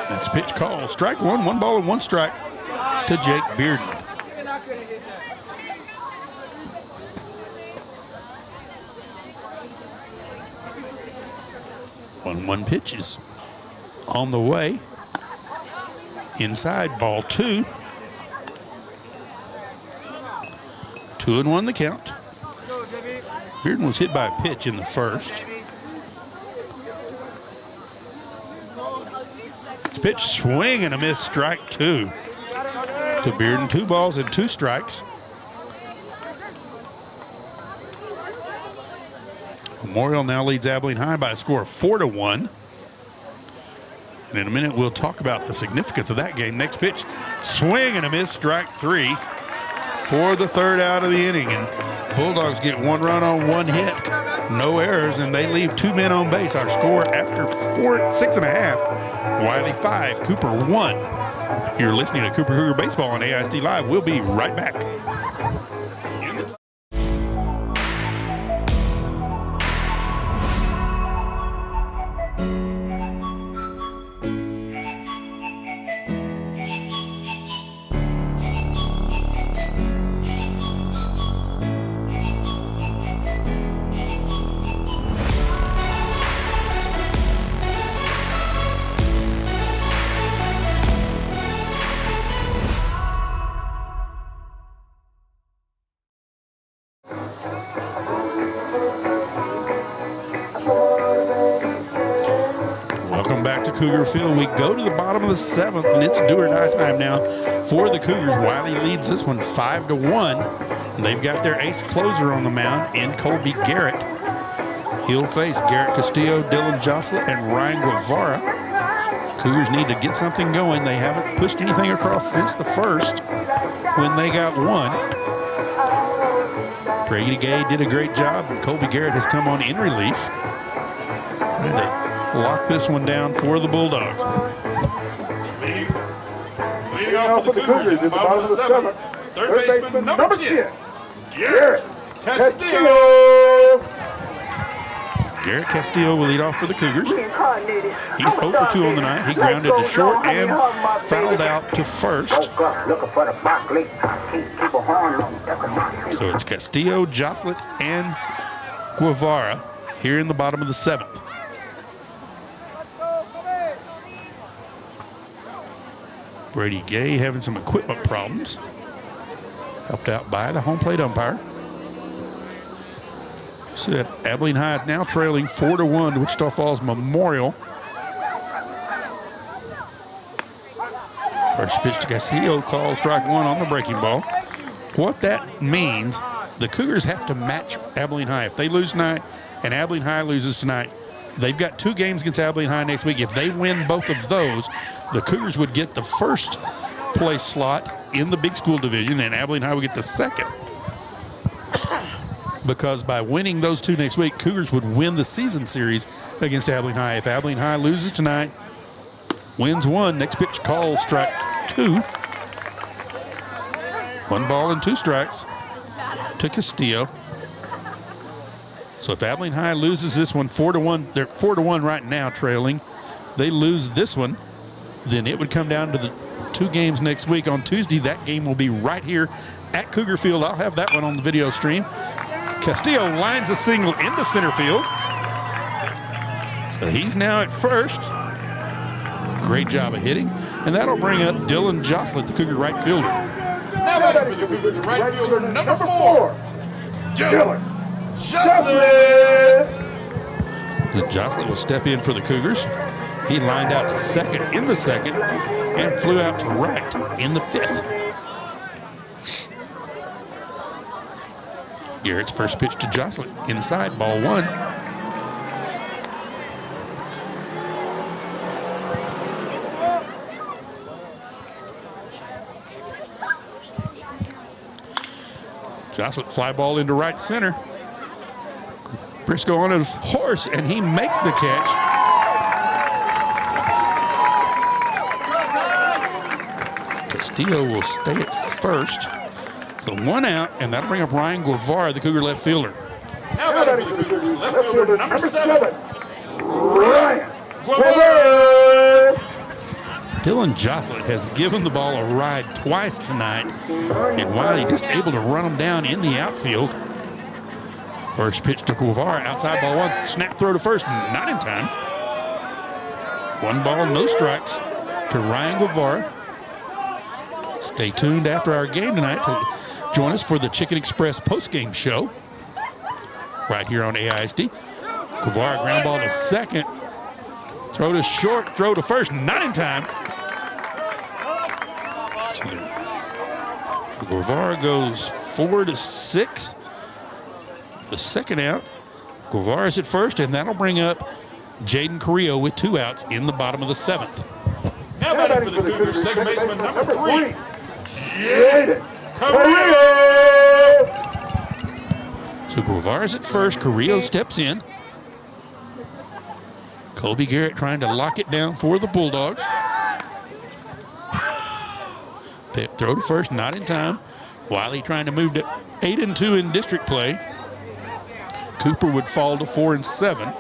Speaker 1: Next pitch call, strike 1, 1 ball and 1 strike to Jake Bearden. One pitch is on the way. Inside, ball 2. 2-1 the count. Bearden was hit by a pitch in the first. Pitch, swing and a miss, strike 2 to Bearden. 2 balls and 2 strikes. Memorial now leads Abilene High by a score of 4-1. And in a minute, we'll talk about the significance of that game. Next pitch, swing and a miss, strike 3 for the 3rd out of the inning. And Bulldogs get 1 run on 1 hit. No errors, and they leave 2 men on base. Our score after 6.5. Wylie 5, Cooper 1. You're listening to Cooper Cougar Baseball on AISD Live. We'll be right back. Welcome back to Cougar Field. We go to the bottom of the 7th, and it's do or die time now for the Cougars. Wylie leads this one 5-1. They've got their ace closer on the mound in Colby Garrett. He'll face Garrett Castillo, Dylan Jostlett, and Ryan Guevara. Cougars need to get something going. They haven't pushed anything across since the first when they got one. Brady Gay did a great job, and Colby Garrett has come on in relief. Trying to lock this one down for the Bulldogs.
Speaker 2: Leading off for the Cougars in the bottom of the 7th. Third baseman, number 10, Garrett Castillo.
Speaker 1: Garrett Castillo will lead off for the Cougars. He's 0 for 2 on the night. He grounded to short and fouled out to first. So it's Castillo, Jostlett, and Guevara here in the bottom of the 7th. Brady Gay having some equipment problems. Helped out by the home plate umpire. So that Abilene High is now trailing 4-1 to Wichita Falls Memorial. First pitch to Castillo, called strike 1 on the breaking ball. What that means, the Cougars have to match Abilene High. If they lose tonight and Abilene High loses tonight, they've got 2 games against Abilene High next week. If they win both of those, the Cougars would get the first place slot in the big school division, and Abilene High would get the second. Because by winning those 2 next week, Cougars would win the season series against Abilene High. If Abilene High loses tonight, wins 1, next pitch call strike 2. 1 ball and 2 strikes to Castillo. So if Abilene High loses this one 4-1, they're 4-1 right now trailing. They lose this one, then it would come down to the 2 games next week. On Tuesday, that game will be right here at Cougar Field. I'll have that one on the video stream. Castillo lines a single into center field. So he's now at first. Great job of hitting. And that'll bring up Dylan Jostlett, the Cougar right fielder.
Speaker 2: Now batting for the Cougars right fielder, number 4, Dylan Jostlett.
Speaker 1: Jostlett will step in for the Cougars. He lined out to second in the 2nd and flew out to right in the 5th. Garrett's first pitch to Jostlett, inside, ball 1. Jostlett fly ball into right center. Briscoe on his horse, and he makes the catch. Castillo will stay at first. So 1 out, and that'll bring up Ryan Guevara, the Cougar left fielder.
Speaker 2: Now batting for the Cougars left fielder, number 7, Ryan Guevara.
Speaker 1: Dylan Jostlett has given the ball a ride twice tonight, and Wylie just able to run him down in the outfield. First pitch to Guevara, outside ball 1, snap throw to first, not in time. 1 ball, no strikes to Ryan Guevara. Stay tuned after our game tonight to join us for the Chicken Express postgame show right here on AISD. Guevara ground ball to second. Throw to short, throw to first, not in time. Guevara goes 4-6. The 2nd out. Guevara's at first, and that'll bring up Jaden Carrillo with 2 outs in the bottom of the 7th.
Speaker 2: Now batting for the Cougars, second baseman, number 3, Jaden Carrillo.
Speaker 1: So Guevara's at first. Carrillo steps in. Colby Garrett trying to lock it down for the Bulldogs. Throw to first, not in time. Wylie trying to move to 8-2 in district play. Cooper would fall to 4-7.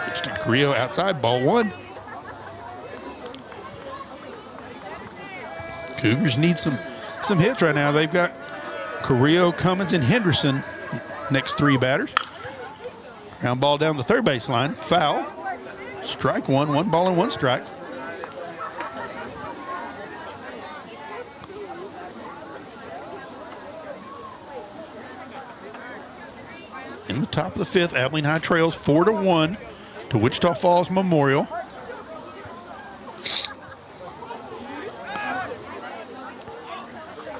Speaker 1: Pitch to Carrillo outside, ball one. Cougars need some hits right now. They've got Carrillo, Cummins, and Henderson next three batters. Ground ball down the third baseline. Foul. Strike one. 1 ball and 1 strike. In the top of the fifth, Abilene High trails 4-1 to Wichita Falls Memorial.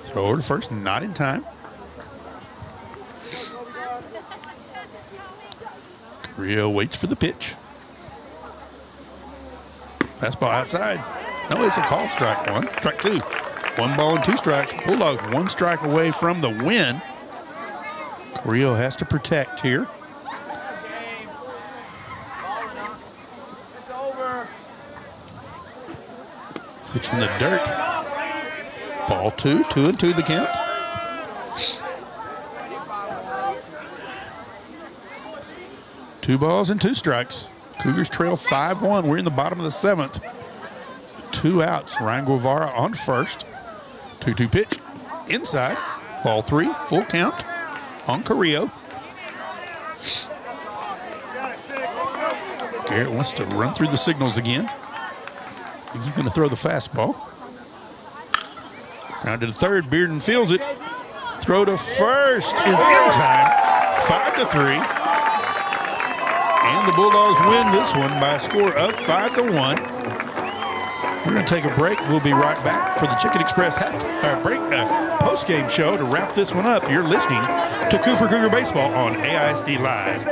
Speaker 1: Throw over to first, not in time. Carrillo waits for the pitch. Fastball outside. No, it's a call. Strike one. Strike two. 1 ball and 2 strikes. Bulldogs 1 strike away from the win. Carrillo has to protect here. Pitch in the dirt. Ball 2. 2-2 the count. Two balls and 2 strikes. Cougars trail 5-1. We're in the bottom of the 7th. 2 outs. Ryan Guevara on first. 2-2 pitch. Inside. Ball 3. Full count on Carrillo. Garrett wants to run through the signals again. He's going to throw the fastball. Down to the third. Bearden fields it. Throw to first is in time. 5-3. And the Bulldogs win this one by a score of 5-1. We're going to take a break. We'll be right back for the Chicken Express post-game show to wrap this one up. You're listening to Cooper Cougar Baseball on AISD Live.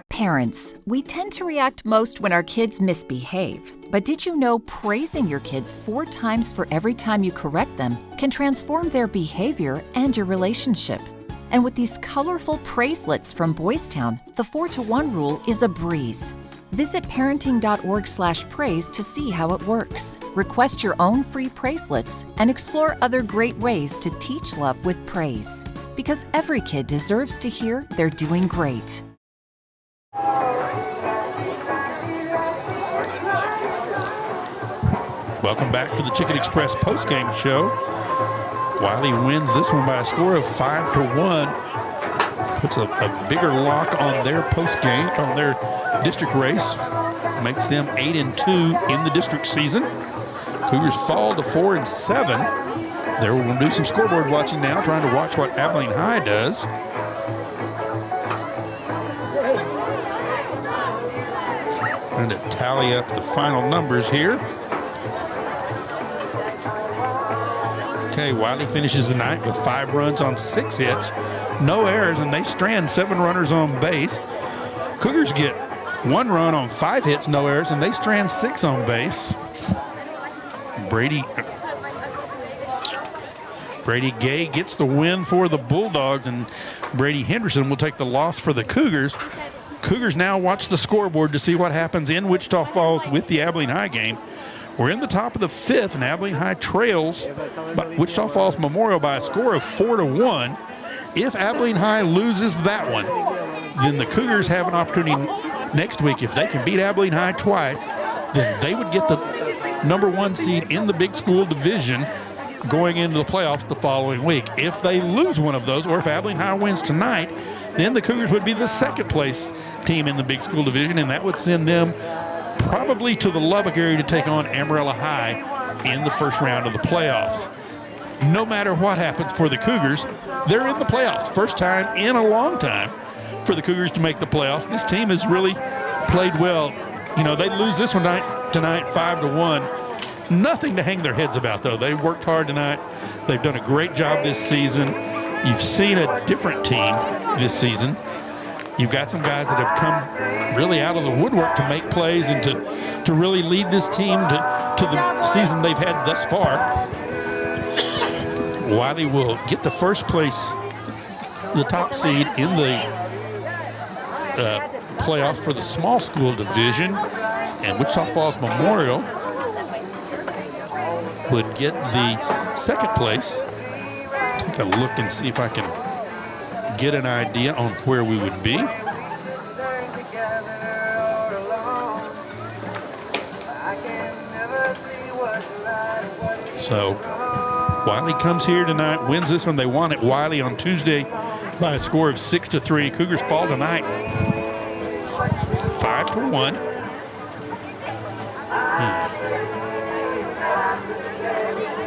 Speaker 19: Parents, we tend to react most when our kids misbehave. But did you know praising your kids 4 times for every time you correct them can transform their behavior and your relationship? And with these colorful praiselets from Boys Town, the 4-to-1 rule is a breeze. Visit parenting.org/praise to see how it works. Request your own free praiselets and explore other great ways to teach love with praise. Because every kid deserves to hear they're doing great.
Speaker 1: Welcome back to the Chicken Express postgame show. Wylie wins this one by a score of 5-1. Puts a bigger lock on their postgame, on their district race. Makes them 8-2 in the district season. Cougars fall to 4-7. They're going to do some scoreboard watching now, trying to watch what Abilene High does. Trying to tally up the final numbers here. Okay, Wylie finishes the night with 5 runs on 6 hits, no errors, and they strand 7 runners on base. Cougars get 1 run on 5 hits, no errors, and they strand 6 on base. Brady Gay gets the win for the Bulldogs, and Brady Henderson will take the loss for the Cougars. Cougars now watch the scoreboard to see what happens in Wichita Falls with the Abilene High game. We're in the top of the 5th, and Abilene High trails Wichita Falls Memorial by a score of 4-1. If Abilene High loses that one, then the Cougars have an opportunity next week. If they can beat Abilene High twice, then they would get the #1 seed in the big school division going into the playoffs the following week. If they lose one of those, or if Abilene High wins tonight, then the Cougars would be the 2nd place team in the big school division, and that would send them probably to the Lubbock area to take on Amarillo High in the first round of the playoffs. No matter what happens for the Cougars, they're in the playoffs. First time in a long time for the Cougars to make the playoffs. This team has really played well. You know, they lose this one tonight 5-1. Nothing to hang their heads about, though. They worked hard tonight. They've done a great job this season. You've seen a different team this season. You've got some guys that have come really out of the woodwork to make plays and to really lead this team to the season they've had thus far. Wylie will get the first place the top seed in the playoffs for the small school division, and Wichita Falls Memorial would get the second place. Take a look and see if I can get an idea on where we would be. So Wylie comes here tonight, wins this one. They won at Wylie on Tuesday by a score of 6-3. Cougars fall tonight 5-1.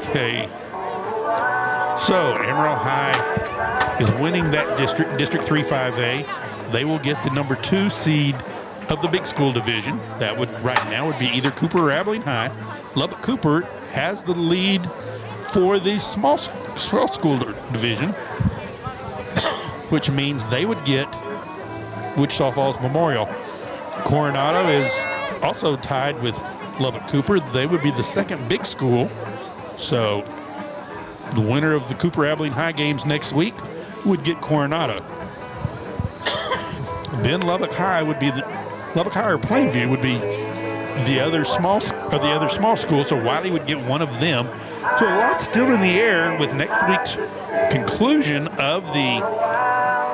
Speaker 1: Okay. So Amarillo High is winning that District 3 5A. They will get the number 2 seed of the big school division. That would right now would be either Cooper or Abilene High. Lubbock Cooper has the lead for the small school division, which means they would get Wichita Falls Memorial. Coronado is also tied with Lubbock Cooper. They would be the second big school. So the winner of the Cooper Abilene High games next week would get Coronado. Then Lubbock High or Plainview would be the other small school. So Wylie would get one of them. So a lot still in the air with next week's conclusion of the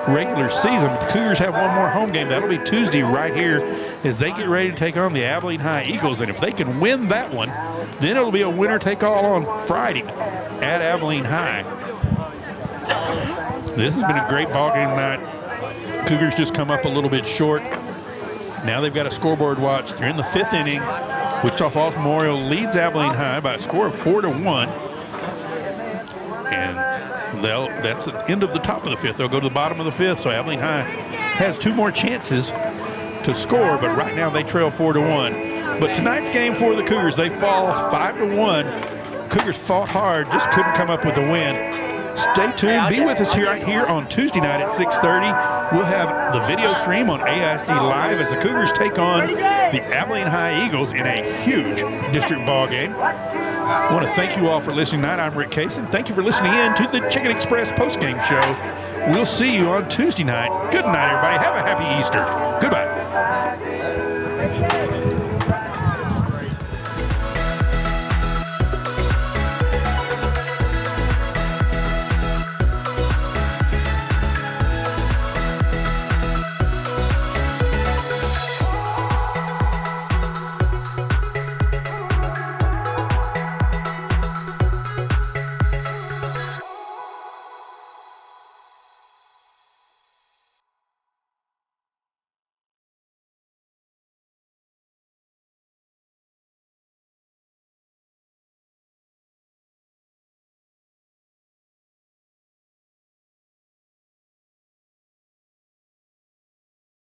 Speaker 1: regular season. But the Cougars have one more home game. That'll be Tuesday right here as they get ready to take on the Abilene High Eagles. And if they can win that one, then it'll be a winner-take-all on Friday at Abilene High. This has been a great ball game tonight. Cougars just come up a little bit short. Now they've got a scoreboard watch. They're in the 5th inning. Wichita Falls Memorial leads Abilene High by a score of 4-1. And that's the end of the top of the 5th. They'll go to the bottom of the 5th. So Abilene High has 2 more chances to score, but right now they trail 4-1. But tonight's game for the Cougars, they fall 5-1. Cougars fought hard, just couldn't come up with a win. Stay tuned. Be with us right here on Tuesday night at 6:30. We'll have the video stream on AISD Live as the Cougars take on the Abilene High Eagles in a huge district ball game. I want to thank you all for listening tonight. I'm Rick Kaysen. Thank you for listening in to the Chicken Express postgame show. We'll see you on Tuesday night. Good night, everybody. Have a happy Easter. Goodbye.